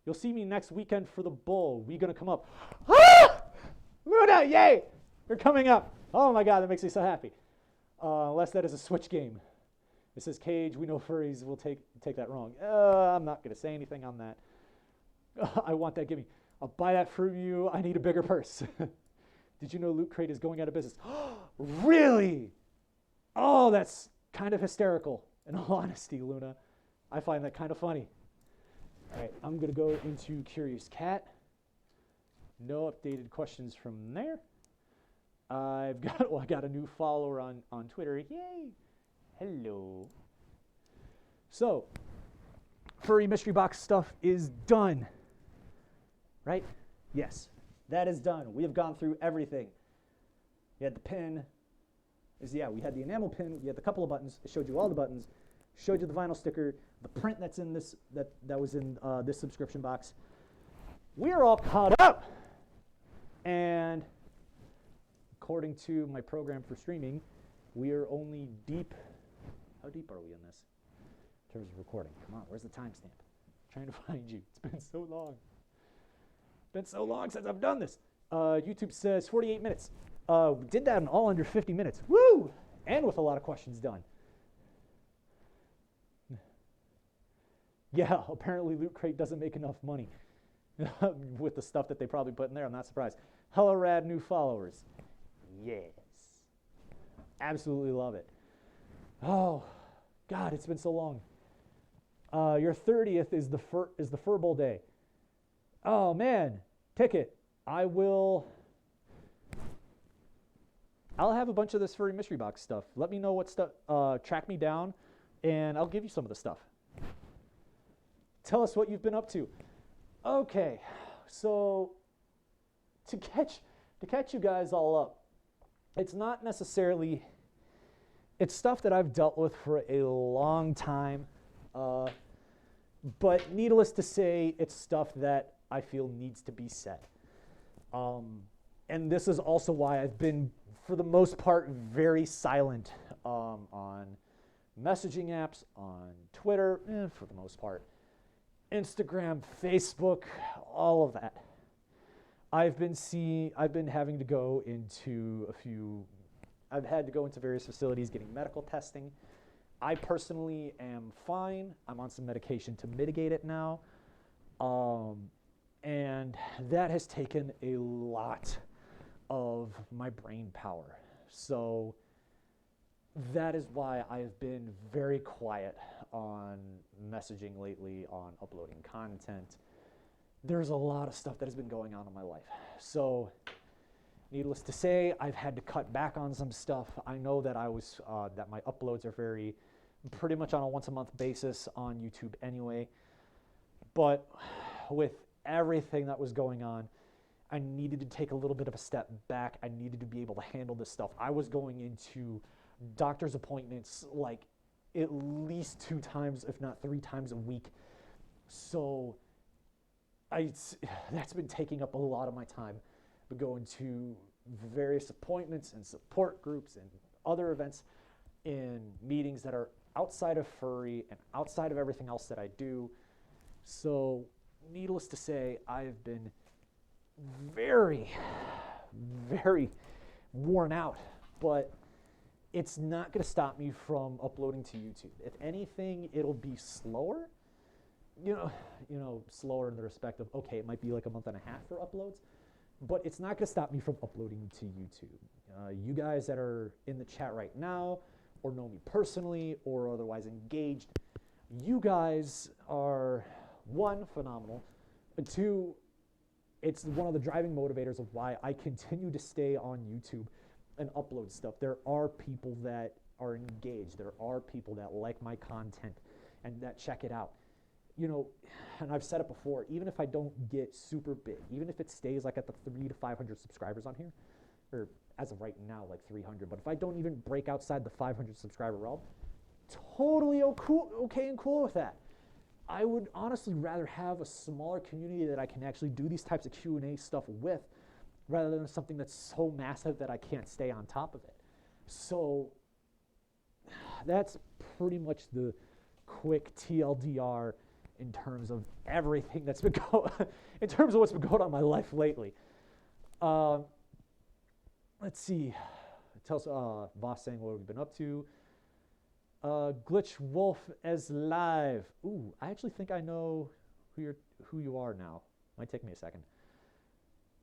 You'll see me next weekend for the Bull. We going to come up. Ah! Luna, yay! You're coming up. Oh my God, that makes me so happy. Unless that is a Switch game. It says Cage. We know furries will take that wrong. I'm not going to say anything on that. I want that. Give me. I'll buy that from you. I need a bigger purse. Did you know Loot Crate is going out of business? Really? Oh, that's kind of hysterical, in all honesty, Luna. I find that kind of funny. All right, I'm going to go into Curious Cat. No updated questions from there. I got a new follower on Twitter. Yay! Hello. So, Furry Mystery Box stuff is done. Right? Yes, that is done. We have gone through everything. You had the pin. We had the enamel pin. We had the couple of buttons. It showed you all the buttons. Showed you the vinyl sticker, the print that's in this that was in this subscription box. We are all caught up. And according to my program for streaming, we are only deep. How deep are we in this? In terms of recording. Come on, where's the timestamp? Trying to find you. It's been so long. Been so long since I've done this. YouTube says 48 minutes. We did that in all under 50 minutes. Woo! And with a lot of questions done. Yeah, apparently Loot Crate doesn't make enough money with the stuff that they probably put in there. I'm not surprised. Hello, rad new followers. Yes. Absolutely love it. Oh, God, it's been so long. Your 30th is the Fur Bowl day. Oh, man. Ticket. I'll have a bunch of this Furry Mystery Box stuff. Let me know what stuff, track me down, and I'll give you some of the stuff. Tell us what you've been up to. Okay, so to catch you guys all up, it's not necessarily, it's stuff that I've dealt with for a long time, but needless to say, it's stuff that I feel needs to be said. And this is also why I've been, for the most part, very silent on messaging apps, on Twitter, for the most part, Instagram, Facebook, all of that. I've been having to go into I've had to go into various facilities getting medical testing. I personally am fine. I'm on some medication to mitigate it now. And that has taken a lot of my brain power. So that is why I have been very quiet on messaging lately, on uploading content. There's a lot of stuff that has been going on in my life. So needless to say, I've had to cut back on some stuff. I know that that my uploads are pretty much on a once-a-month basis on YouTube anyway. But with everything that was going on, I needed to take a little bit of a step back. I needed to be able to handle this stuff. I was going into doctor's appointments like at least 2 times, if not 3 times a week. So that's been taking up a lot of my time. But going to various appointments and support groups and other events in meetings that are outside of Furry and outside of everything else that I do. So needless to say, I've been very, very worn out, but it's not going to stop me from uploading to YouTube. If anything, it'll be slower. You know, slower in the respect of, okay, it might be like a month and a half for uploads, but it's not going to stop me from uploading to YouTube. You guys that are in the chat right now, or know me personally, or otherwise engaged, you guys are, 1, phenomenal, and 2, it's one of the driving motivators of why I continue to stay on YouTube and upload stuff. There are people that are engaged. There are people that like my content and that check it out. You know, and I've said it before, even if I don't get super big, even if it stays like at the 300 to 500 subscribers on here, or as of right now, like 300, but if I don't even break outside the 500 subscriber realm, totally okay and cool with that. I would honestly rather have a smaller community that I can actually do these types of Q&A stuff with, rather than something that's so massive that I can't stay on top of it. So that's pretty much the quick TLDR in terms of everything that's been going, in terms of what's been going on in my life lately. Let's see. Tell us, Voss saying what we've been up to. Glitch Wolf as live. Ooh, I actually think I know who you are now. Might take me a second.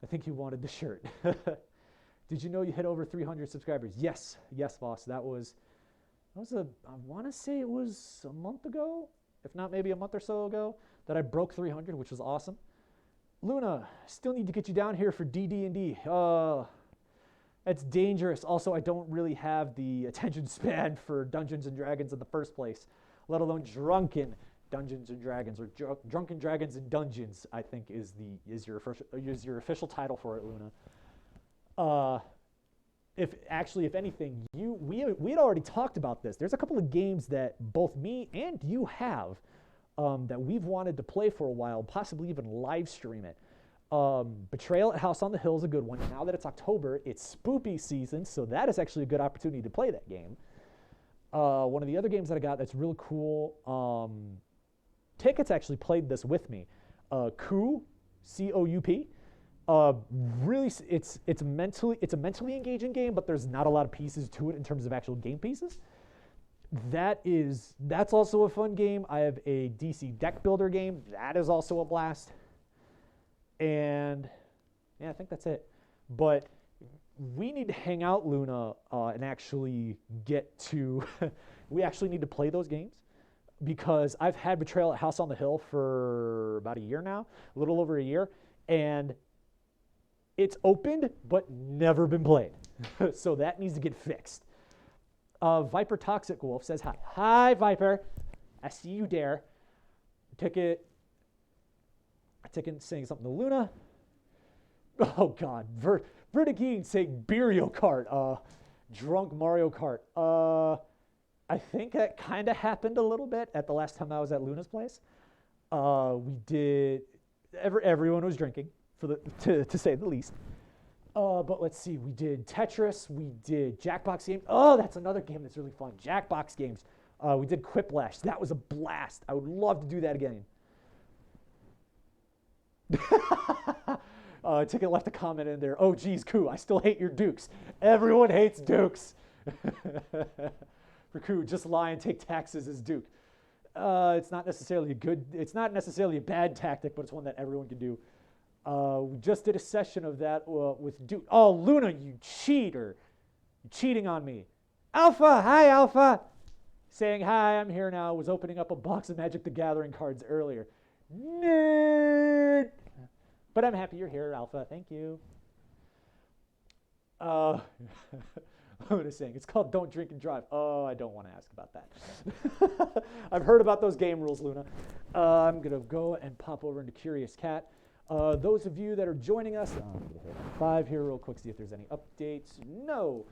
I think you wanted the shirt. Did you know you hit over 300 subscribers? Yes, Voss. That was I want to say it was a month ago, if not maybe a month or so ago, that I broke 300, which was awesome. Luna, still need to get you down here for DD&D. That's dangerous. Also, I don't really have the attention span for Dungeons and Dragons in the first place, let alone drunken Dungeons and Dragons, or Drunken Dragons and Dungeons, I think is your official title for it, Luna. If anything, we had already talked about this. There's a couple of games that both me and you have that we've wanted to play for a while, possibly even live stream it. Betrayal at House on the Hill is a good one. Now that it's October, it's spoopy season, so that is actually a good opportunity to play that game. One of the other games that I got that's really cool, Tickets actually played this with me. Coup, C-O-U-P. Really, it's a mentally engaging game, but there's not a lot of pieces to it in terms of actual game pieces. That's also a fun game. I have a DC deck builder game. That is also a blast. And yeah, I think that's it. But we need to hang out, Luna, and actually get to. We actually need to play those games, because I've had Betrayal at House on the Hill for about a year now, a little over a year, and it's opened but never been played. So that needs to get fixed. Viper Toxic Wolf says hi. Hi, Viper. I see you there. Ticket saying something to Luna. Oh, God. Vertigine saying Burial Kart. Drunk Mario Kart. I think that kind of happened a little bit at the last time I was at Luna's place. We did. Everyone was drinking, to say the least. But let's see. We did Tetris. We did Jackbox games. Oh, that's another game that's really fun. Jackbox games. We did Quiplash. That was a blast. I would love to do that again. Ticket left a comment in there. Oh, geez, Koo, I still hate your Dukes. Everyone hates Dukes. For Koo, just lie and take taxes as Duke. It's not necessarily a bad tactic, but it's one that everyone can do. We just did a session of that with Duke. Oh, Luna, you cheater. You're cheating on me. Alpha, hi, Alpha. Saying hi, I'm here now. Was opening up a box of Magic the Gathering cards earlier. Nerd. But I'm happy you're here, Alpha. Thank you. Luna's saying, it's called Don't Drink and Drive. Oh, I don't want to ask about that. I've heard about those game rules, Luna. I'm going to go and pop over into Curious Cat. Those of you that are joining us, I'm going to hit 5 here real quick, see if there's any updates. No.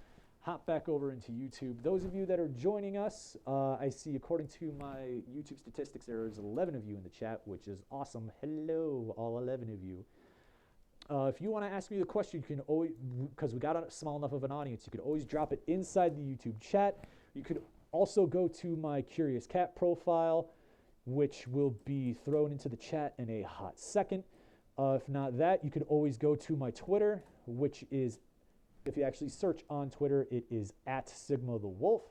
Hop back over into YouTube. Those of you that are joining us, I see according to my YouTube statistics, there is 11 of you in the chat, which is awesome. Hello, all 11 of you. If you want to ask me the question, you can always, because we got a small enough of an audience, you could always drop it inside the YouTube chat. You could also go to my Curious Cat profile, which will be thrown into the chat in a hot second. If not that, you could always go to my Twitter, which is, if you actually search on Twitter, it is @SigmaTheWolf.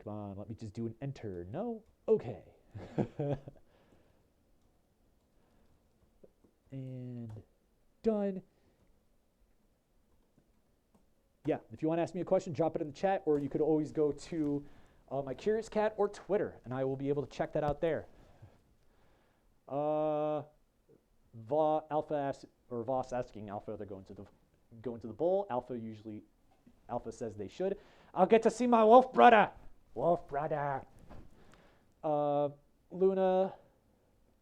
Come on, let me just do an enter. No? Okay. And done. Yeah, if you want to ask me a question, drop it in the chat, or you could always go to my Curious Cat or Twitter, and I will be able to check that out there. Voss asking Alpha, they're going to the bowl. Alpha says they should. I'll get to see my wolf brother. Wolf brother. Luna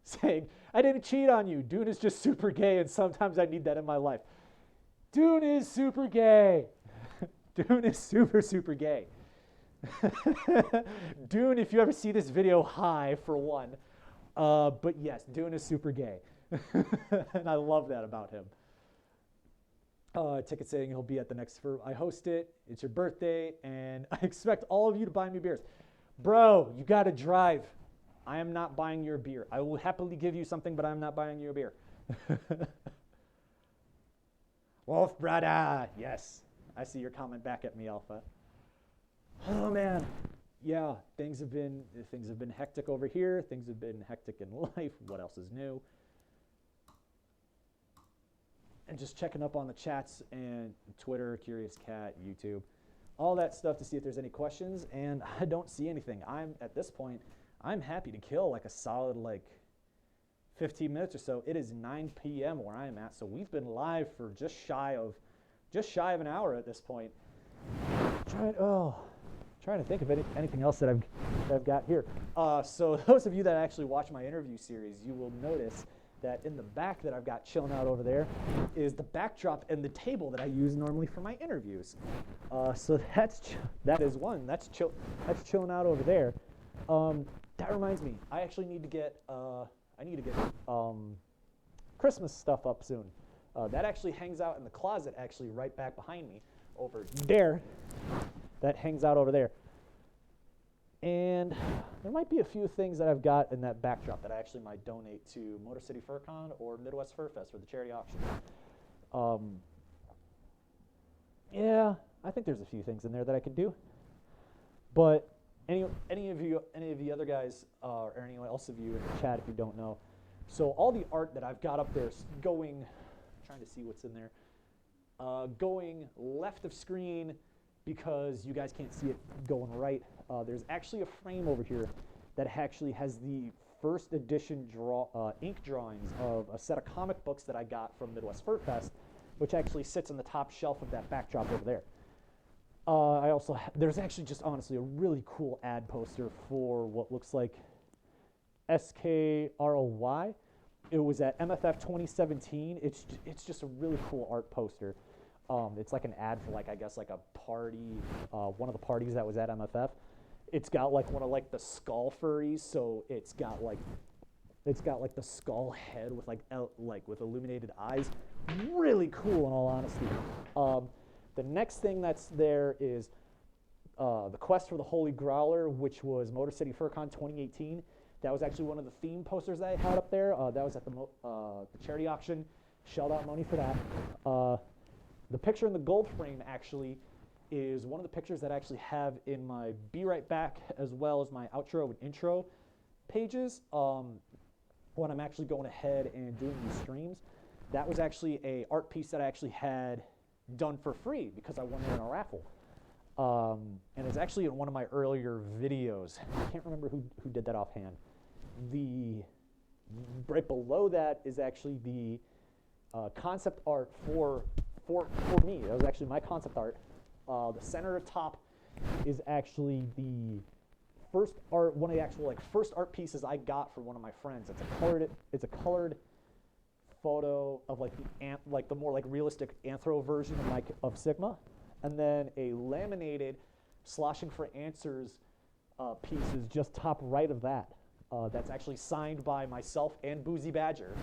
saying, I didn't cheat on you. Dune is just super gay, and sometimes I need that in my life. Dune is super gay. Dune is super, super gay. Dune, if you ever see this video, hi, for one. But yes, Dune is super gay. And I love that about him. Ticket saying he'll be at the next I host it. It's your birthday, and I expect all of you to buy me beers. Bro, you got to drive. I am not buying your beer. I will happily give you something, but I'm not buying you a beer. Wolf brother. Yes. I see your comment back at me, Alpha. Oh man. Yeah, things have been hectic over here. Things have been hectic in life. What else is new? And just checking up on the chats and Twitter, Curious Cat, YouTube, all that stuff to see if there's any questions. And I don't see anything. At this point, I'm happy to kill like a solid 15 minutes or so. It is 9 p.m. where I'm at, so we've been live for just shy of an hour at this point. Trying to think of anything else that I've got here. So those of you that actually watch my interview series, you will notice that in the back that I've got chilling out over there is the backdrop and the table that I use normally for my interviews. So that is one. That's chilling out over there. That reminds me, I actually need to get Christmas stuff up soon. That actually hangs out in the closet, actually right back behind me over there. That hangs out over there. And there might be a few things that I've got in that backdrop that I actually might donate to Motor City FurCon or Midwest Fur Fest for the charity auction. Yeah, I think there's a few things in there that I could do. But any of the other guys, or anyone else of you in the chat, if you don't know, so all the art that I've got up there is going, trying to see what's in there, going left of screen because you guys can't see it going right. There's actually a frame over here that actually has the first edition ink drawings of a set of comic books that I got from Midwest Fur Fest, which actually sits on the top shelf of that backdrop over there. There's actually just honestly a really cool ad poster for what looks like SKROY. It was at MFF 2017. It's just a really cool art poster. It's like an ad for I guess a party, one of the parties that was at MFF. It's got one of the skull furries, so it's got the skull head with with illuminated eyes. Really cool in all honesty. The next thing that's there is the Quest for the Holy Growler, which was Motor City FurCon 2018. That was actually one of the theme posters that I had up there. That was at the charity auction. Shelled out money for that. The picture in the gold frame actually is one of the pictures that I actually have in my Be Right Back as well as my outro and intro pages when I'm actually going ahead and doing these streams. That was actually a art piece that I actually had done for free because I won it in a raffle. And it's actually in one of my earlier videos. I can't remember who did that offhand. Right below that is actually the concept art for me. That was actually my concept art. The center top is actually the first art, one of the actual first art pieces I got from one of my friends. It's a colored photo of the more realistic anthro version of Sigma, and then a laminated Sloshing for Answers piece is just top right of that. That's actually signed by myself and Boozy Badger,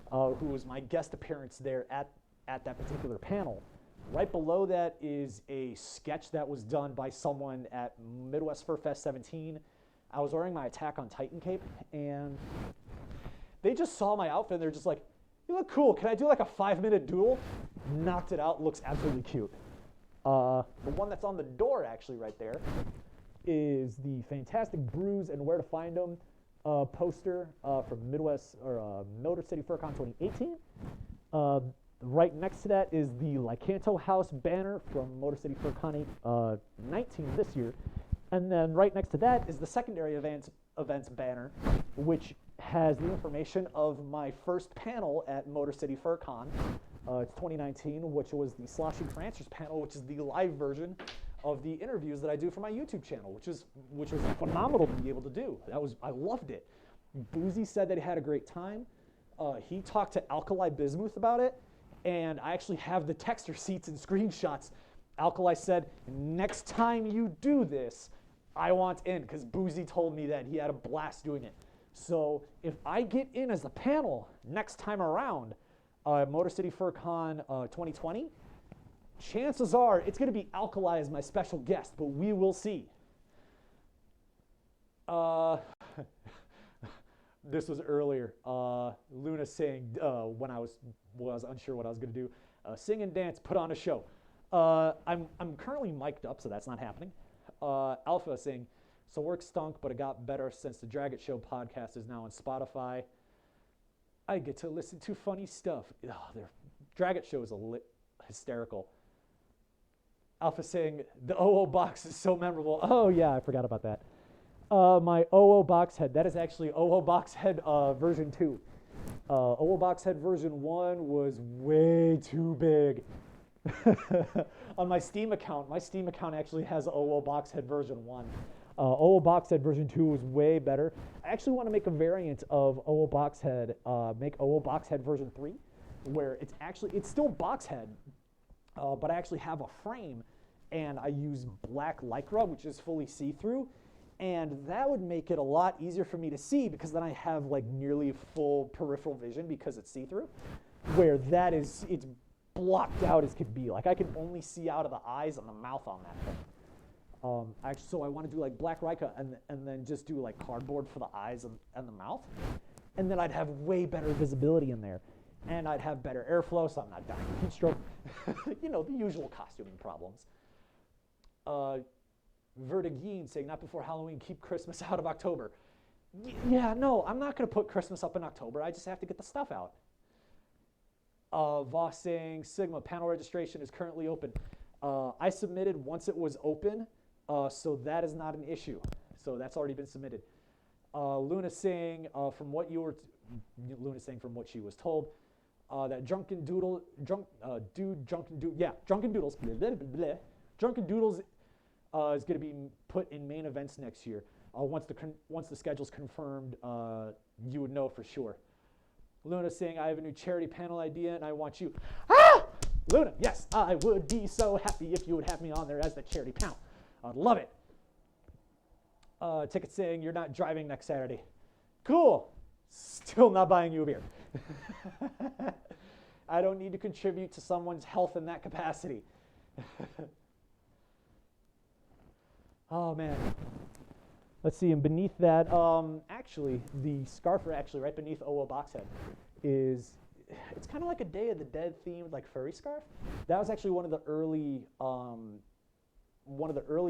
who was my guest appearance there at that particular panel. Right below that is a sketch that was done by someone at Midwest Fur Fest 17. I was wearing my Attack on Titan cape, and they just saw my outfit, and they're just like, you look cool. Can I do a 5-minute duel? Knocked it out. Looks absolutely cute. The one that's on the door, actually, right there, is the Fantastic Brews and Where to Find Them poster from Midwest or Motor City FurCon 2018. Right next to that is the Lycanto House banner from Motor City FurCon 19 this year. And then right next to that is the secondary events banner, which has the information of my first panel at Motor City FurCon. It's 2019, which was the Sloshing for Answers panel, which is the live version of the interviews that I do for my YouTube channel, which was phenomenal to be able to do. I loved it. Boozy said that he had a great time. He talked to Alkali Bismuth about it, and I actually have the text receipts and screenshots. Alkali said, next time you do this, I want in, because Boozy told me that he had a blast doing it. So if I get in as a panel next time around, Motor City FurCon 2020, chances are it's going to be Alkali as my special guest, but we will see. This was earlier. Luna saying when I was unsure what I was going to do, sing and dance, put on a show. I'm currently mic'd up, so that's not happening. Alpha saying, so work stunk, but it got better since the Drag It Show podcast is now on Spotify. I get to listen to funny stuff. Their Drag It Show is hysterical. Alpha saying, the OO box is so memorable. Oh yeah, I forgot about that. My OO box head, that is actually OO box head version 2. OO box head version 1 was way too big. On my Steam account actually has OO box head version 1. OO box head version 2 was way better. I actually want to make a variant of OO box head, make OO box head version 3, where it's still box head, but I actually have a frame, and I use black lycra, which is fully see-through, and that would make it a lot easier for me to see, because then I have like nearly full peripheral vision because it's see-through, where it's blocked out as could be. Like I can only see out of the eyes and the mouth on that thing. So I want to do like black lycra and then just do like cardboard for the eyes and the mouth, and then I'd have way better visibility in there, and I'd have better airflow, so I'm not dying of heat stroke. You know, the usual costuming problems. Vertigine saying, not before Halloween, keep Christmas out of October. Yeah, no, I'm not going to put Christmas up in October. I just have to get the stuff out. Voss saying, Sigma panel registration is currently open. I submitted once it was open, so that is not an issue. So that's already been submitted. Luna saying, from what she was told, that Drunken Doodles, blah, blah, blah, blah. Drunken Doodles is going to be put in main events next year. Once the schedule's confirmed, you would know for sure. Luna saying, I have a new charity panel idea and I want you. Ah! Luna, yes, I would be so happy if you would have me on there as the charity panel. I'd love it. Ticket saying, you're not driving next Saturday. Cool. Still not buying you a beer. I don't need to contribute to someone's health in that capacity. Oh man. Let's see, and beneath that, actually, the scarf actually right beneath OO box head it's kind of like a Day of the Dead themed like furry scarf. That was actually one of the early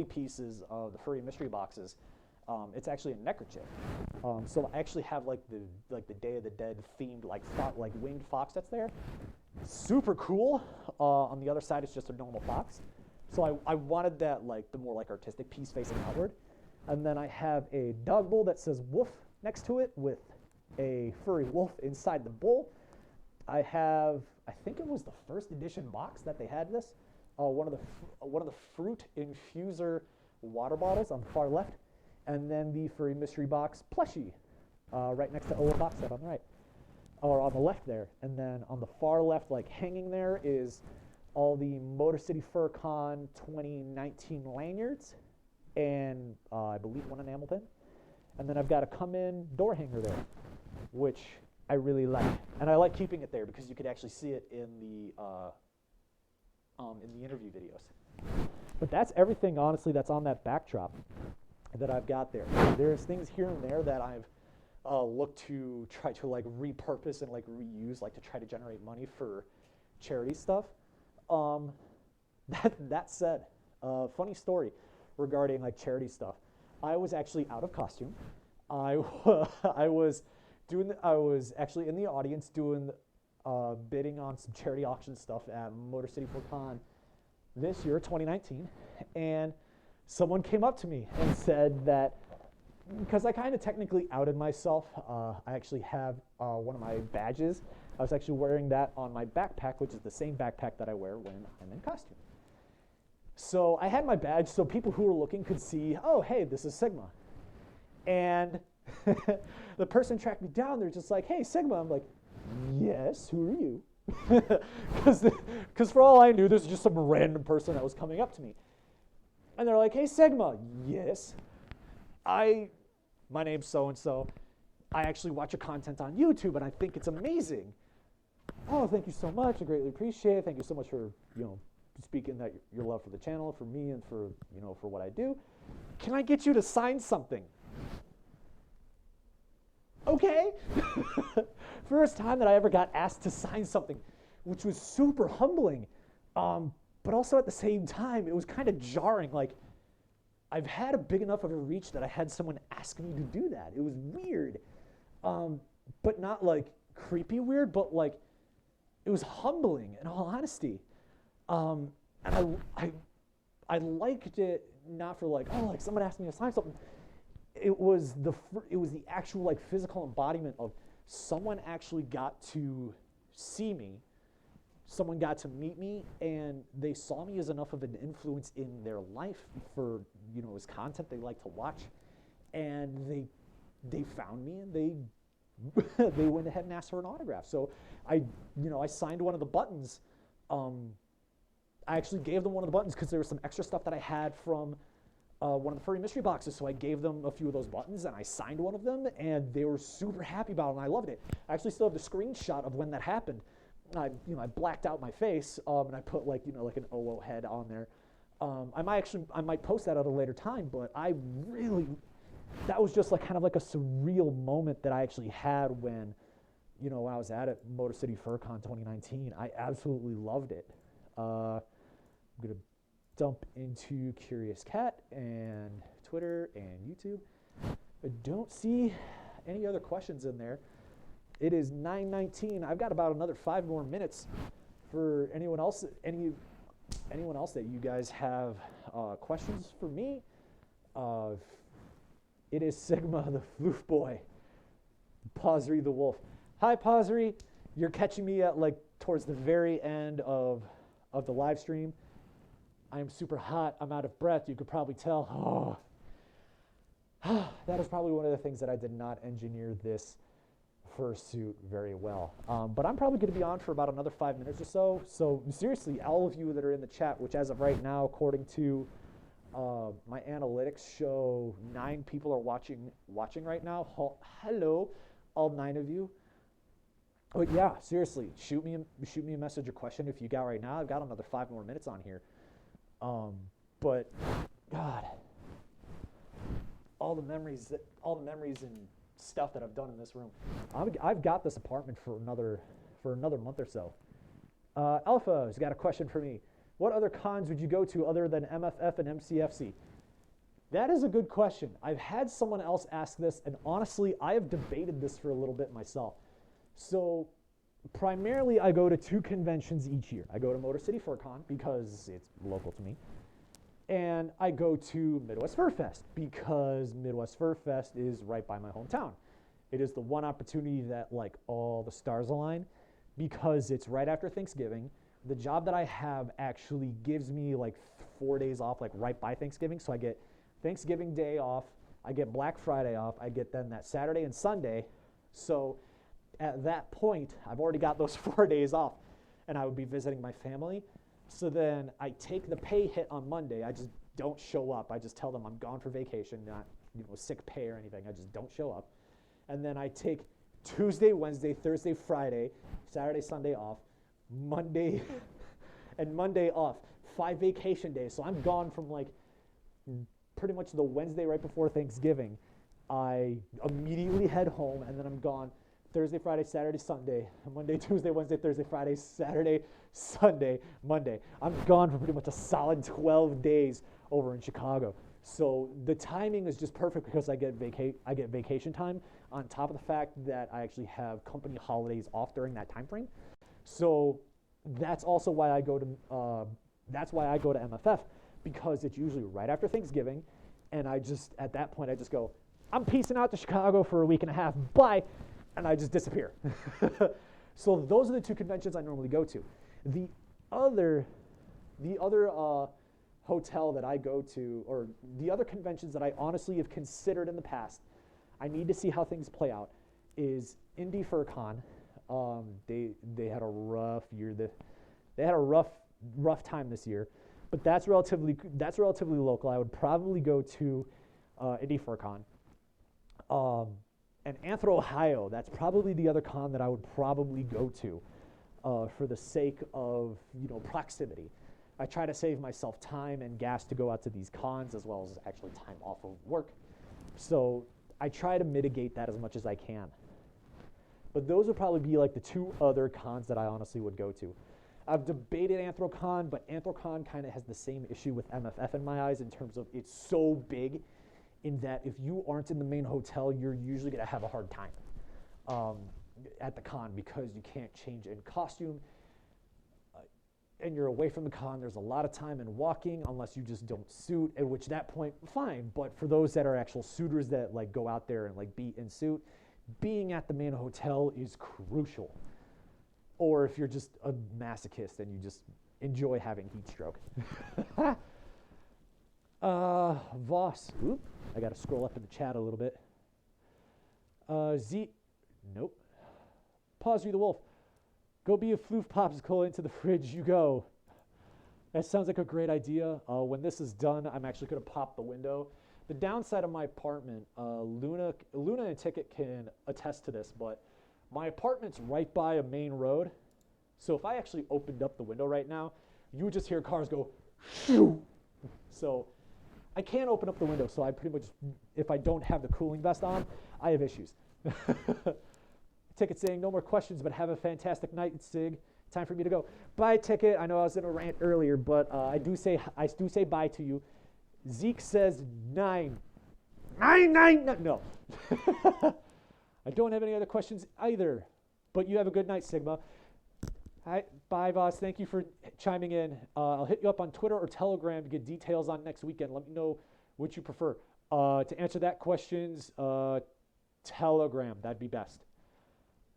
pieces of the furry mystery boxes. It's actually a neckerchief. So I actually have like the Day of the Dead themed like winged fox that's there. Super cool. On the other side, it's just a normal fox. So I wanted that like the more like artistic piece facing outward. And then I have a dog bowl that says wolf next to it with a furry wolf inside the bowl. I think it was the first edition box that they had this. One of the fruit infuser water bottles on the far left, and then the furry mystery box plushie right next to OO box set on the right, or on the left there. And then on the far left, like hanging there, is all the Motor City FurCon 2019 lanyards, and I believe one enamel pin. And then I've got a come-in door hanger there, which I really like. And I like keeping it there because you could actually see it in the interview videos. But that's everything, honestly, that's on that backdrop that I've got there. There's things here and there that I've looked to try to like repurpose and like reuse, like to try to generate money for charity stuff. That said, funny story regarding like charity stuff. I was actually out of costume. I was actually in the audience doing bidding on some charity auction stuff at Motor City FurCon this year, 2019, and someone came up to me and said that, because I kind of technically outed myself, I actually have one of my badges. I was actually wearing that on my backpack, which is the same backpack that I wear when I'm in costume. So I had my badge so people who were looking could see, oh, hey, this is Sigma. And the person tracked me down. They're just like, hey, Sigma. I'm like, yes, who are you? Because for all I knew, this was just some random person that was coming up to me. And they're like, hey, Sigma. Yes. My name's so-and-so. I actually watch your content on YouTube, and I think it's amazing. Oh, thank you so much. I greatly appreciate it. Thank you so much for, speaking that your love for the channel, for me, and for, for what I do. Can I get you to sign something? Okay. First time that I ever got asked to sign something, which was super humbling. But also at the same time, it was kind of jarring. Like, I've had a big enough of a reach that I had someone ask me to do that. It was weird. But not like creepy weird, but like it was humbling in all honesty. And I liked it not for like, oh, like someone asked me to sign something. It was the actual like physical embodiment of someone actually got to see me, someone got to meet me, and they saw me as enough of an influence in their life for as content they like to watch, and they found me and they they went ahead and asked for an autograph. So I signed one of the buttons. I actually gave them one of the buttons because there was some extra stuff that I had from one of the Furry mystery boxes. So I gave them a few of those buttons and I signed one of them, and they were super happy about it, and I loved it. I actually still have the screenshot of when that happened. I blacked out my face and I put like an OO head on there. I might post that at a later time, but that was just like kind of like a surreal moment that I actually had when I was at Motor City FurCon 2019. I absolutely loved it. I'm gonna dump into Curious Cat and Twitter and YouTube. I don't see any other questions in there. It is 9:19. I've got about another 5 more minutes for anyone else that you guys have questions for me. It is Sigma, the floof boy. Posry the wolf. Hi, Posry. You're catching me at like towards the very end of the live stream. I am super hot. I'm out of breath. You could probably tell. Oh. That is probably one of the things that I did not engineer this fursuit very well. But I'm probably going to be on for about another 5 minutes or so. So seriously, all of you that are in the chat, which as of right now, according to my analytics show 9 people are watching right now. Hello, all 9 of you. But yeah, seriously, shoot me a message or question if you got right now. I've got another 5 more minutes on here. But God, all the memories and stuff that I've done in this room. I've got this apartment for another month or so. Alpha's got a question for me. What other cons would you go to other than MFF and MCFC? That is a good question. I've had someone else ask this, and honestly, I have debated this for a little bit myself. So primarily, I go to 2 conventions each year. I go to Motor City FurCon because it's local to me. And I go to Midwest Fur Fest because Midwest Fur Fest is right by my hometown. It is the one opportunity that like all the stars align because it's right after Thanksgiving. The job that I have actually gives me like 4 days off, like right by Thanksgiving. So I get Thanksgiving Day off, I get Black Friday off, I get then that Saturday and Sunday. So at that point, I've already got those 4 days off, and I would be visiting my family. So then I take the pay hit on Monday. I just don't show up. I just tell them I'm gone for vacation, not sick pay or anything. I just don't show up. And then I take Tuesday, Wednesday, Thursday, Friday, Saturday, Sunday off, Monday and Monday off. 5 vacation days. So I'm gone from like pretty much the Wednesday right before Thanksgiving. I immediately head home, and then I'm gone Thursday, Friday, Saturday, Sunday, Monday, Tuesday, Wednesday, Thursday, Friday, Saturday, Sunday, Monday. I'm gone for pretty much a solid 12 days over in Chicago. So the timing is just perfect because I get vacation time on top of the fact that I actually have company holidays off during that time frame. So that's also why I go to MFF, because it's usually right after Thanksgiving, and at that point I just go, I'm peacing out to Chicago for a week and a half, bye. And I just disappear. So those are the 2 conventions I normally go to. The other hotel that I go to, or the other conventions that I honestly have considered in the past, I need to see how things play out, is Indy FurCon. They had a rough year. They had a rough time this year, but that's relatively local. I would probably go to Indy FurCon. And Anthro, Ohio, that's probably the other con that I would probably go to for the sake of, proximity. I try to save myself time and gas to go out to these cons as well as actually time off of work. So I try to mitigate that as much as I can. But those would probably be like the two other cons that I honestly would go to. I've debated AnthroCon, but AnthroCon kind of has the same issue with MFF in my eyes in terms of it's so big in that if you aren't in the main hotel, you're usually going to have a hard time at the con because you can't change in costume. And you're away from the con, there's a lot of time in walking unless you just don't suit, at which that point, fine. But for those that are actual suitors that like go out there and like be in suit, being at the main hotel is crucial. Or if you're just a masochist and you just enjoy having heat stroke. Voss, oop, I gotta scroll up in the chat a little bit. Nope. Pause you, the wolf. Go be a floof popsicle into the fridge you go. That sounds like a great idea. When this is done, I'm actually gonna pop the window. The downside of my apartment, Luna and Ticket can attest to this, but my apartment's right by a main road. So if I actually opened up the window right now, you would just hear cars go, shoo. So I can't open up the window, so I pretty much, if I don't have the cooling vest on, I have issues. Ticket saying, no more questions, but have a fantastic night, Sig. Time for me to go. Bye, Ticket. I know I was in a rant earlier, but I do say bye to you. Zeke says 9. 9. No. I don't have any other questions either, but you have a good night, Sigma. Hi, bye, Voss. Thank you for chiming in. I'll hit you up on Twitter or Telegram to get details on next weekend. Let me know which you prefer. To answer that questions, Telegram. That'd be best.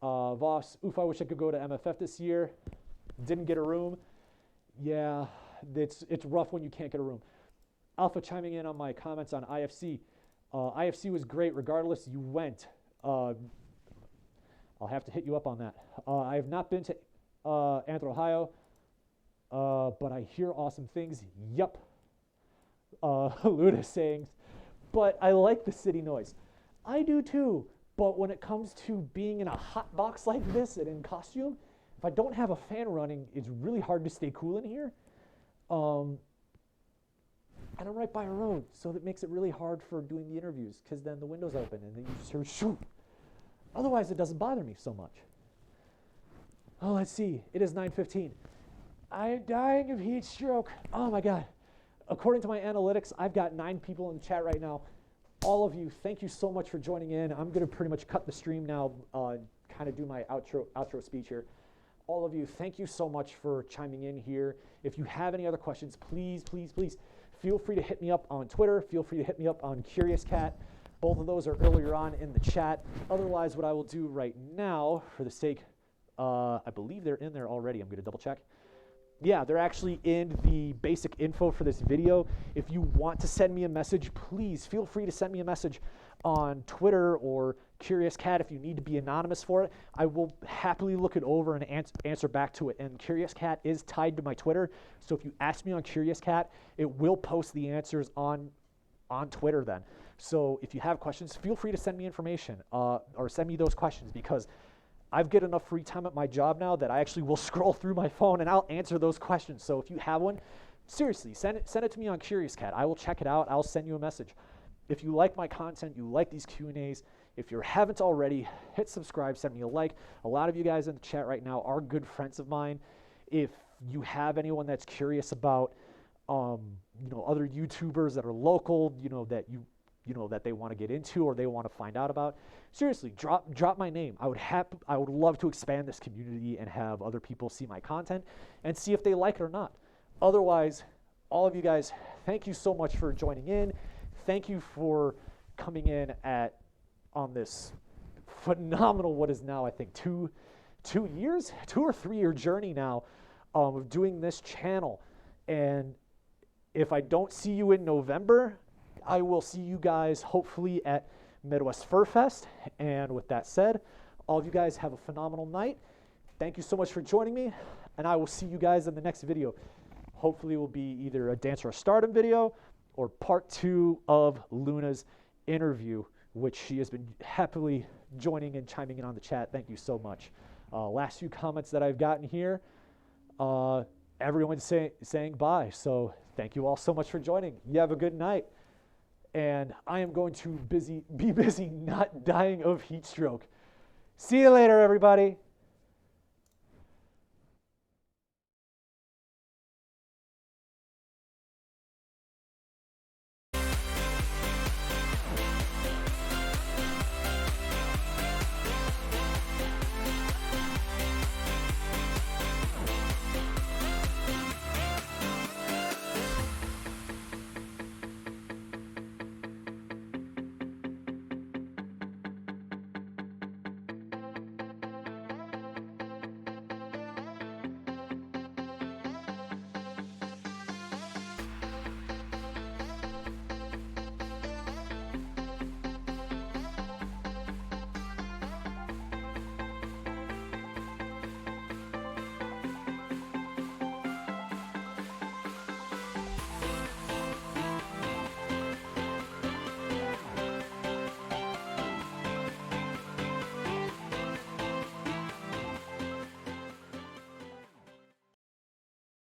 Voss, oof, I wish I could go to MFF this year. Didn't get a room. Yeah, it's rough when you can't get a room. Alpha chiming in on my comments on IFC. IFC was great regardless. You went. I'll have to hit you up on that. I have not been to Anthro, Ohio, but I hear awesome things. Yup. Luna saying, but I like the city noise. I do too. But when it comes to being in a hot box like this and in costume, if I don't have a fan running, it's really hard to stay cool in here. And I'm right by a road, so that makes it really hard for doing the interviews because then the window's open and then you just hear shoot. Otherwise, it doesn't bother me so much. Oh, let's see. It is 9:15. I am dying of heat stroke. Oh my God. According to my analytics, I've got 9 people in the chat right now. All of you, thank you so much for joining in. I'm going to pretty much cut the stream now, kind of do my outro speech here. All of you, thank you so much for chiming in here. If you have any other questions, please, please, please feel free to hit me up on Twitter. Feel free to hit me up on Curious Cat. Both of those are earlier on in the chat. Otherwise, what I will do right now, for the sake, I believe they're in there already. I'm going to double check. Yeah, they're actually in the basic info for this video. If you want to send me a message, please feel free to send me a message on Twitter or Curious Cat if you need to be anonymous for it. I will happily look it over and answer back to it. And Curious Cat is tied to my Twitter, so if you ask me on Curious Cat, it will post the answers on Twitter then. So if you have questions, feel free to send me information or send me those questions because I've got enough free time at my job now that I actually will scroll through my phone and I'll answer those questions. So if you have one, seriously, send it to me on Curious Cat. I will check it out. I'll send you a message. If you like my content, you like these Q&As, if you haven't already, hit subscribe, send me a like. A lot of you guys in the chat right now are good friends of mine. If you have anyone that's curious about, other YouTubers that are local, that they want to get into or they want to find out about, seriously, drop my name. I would love to expand this community and have other people see my content and see if they like it or not. Otherwise, all of you guys, thank you so much for joining in. Thank you for coming in on this phenomenal, what is now I think 2 or 3 year journey now of doing this channel. And if I don't see you in November, I will see you guys hopefully at Midwest Fur Fest. And with that said, all of you guys have a phenomenal night. Thank you so much for joining me, and I will see you guys in the next video. Hopefully it will be either a Dance or a Stardom video or part 2 of Luna's interview, which she has been happily joining and chiming in on the chat. Thank you so much. Last few comments that I've gotten here, everyone's saying bye. So thank you all so much for joining. You have a good night. And I am going to be busy not dying of heat stroke. See you later, everybody.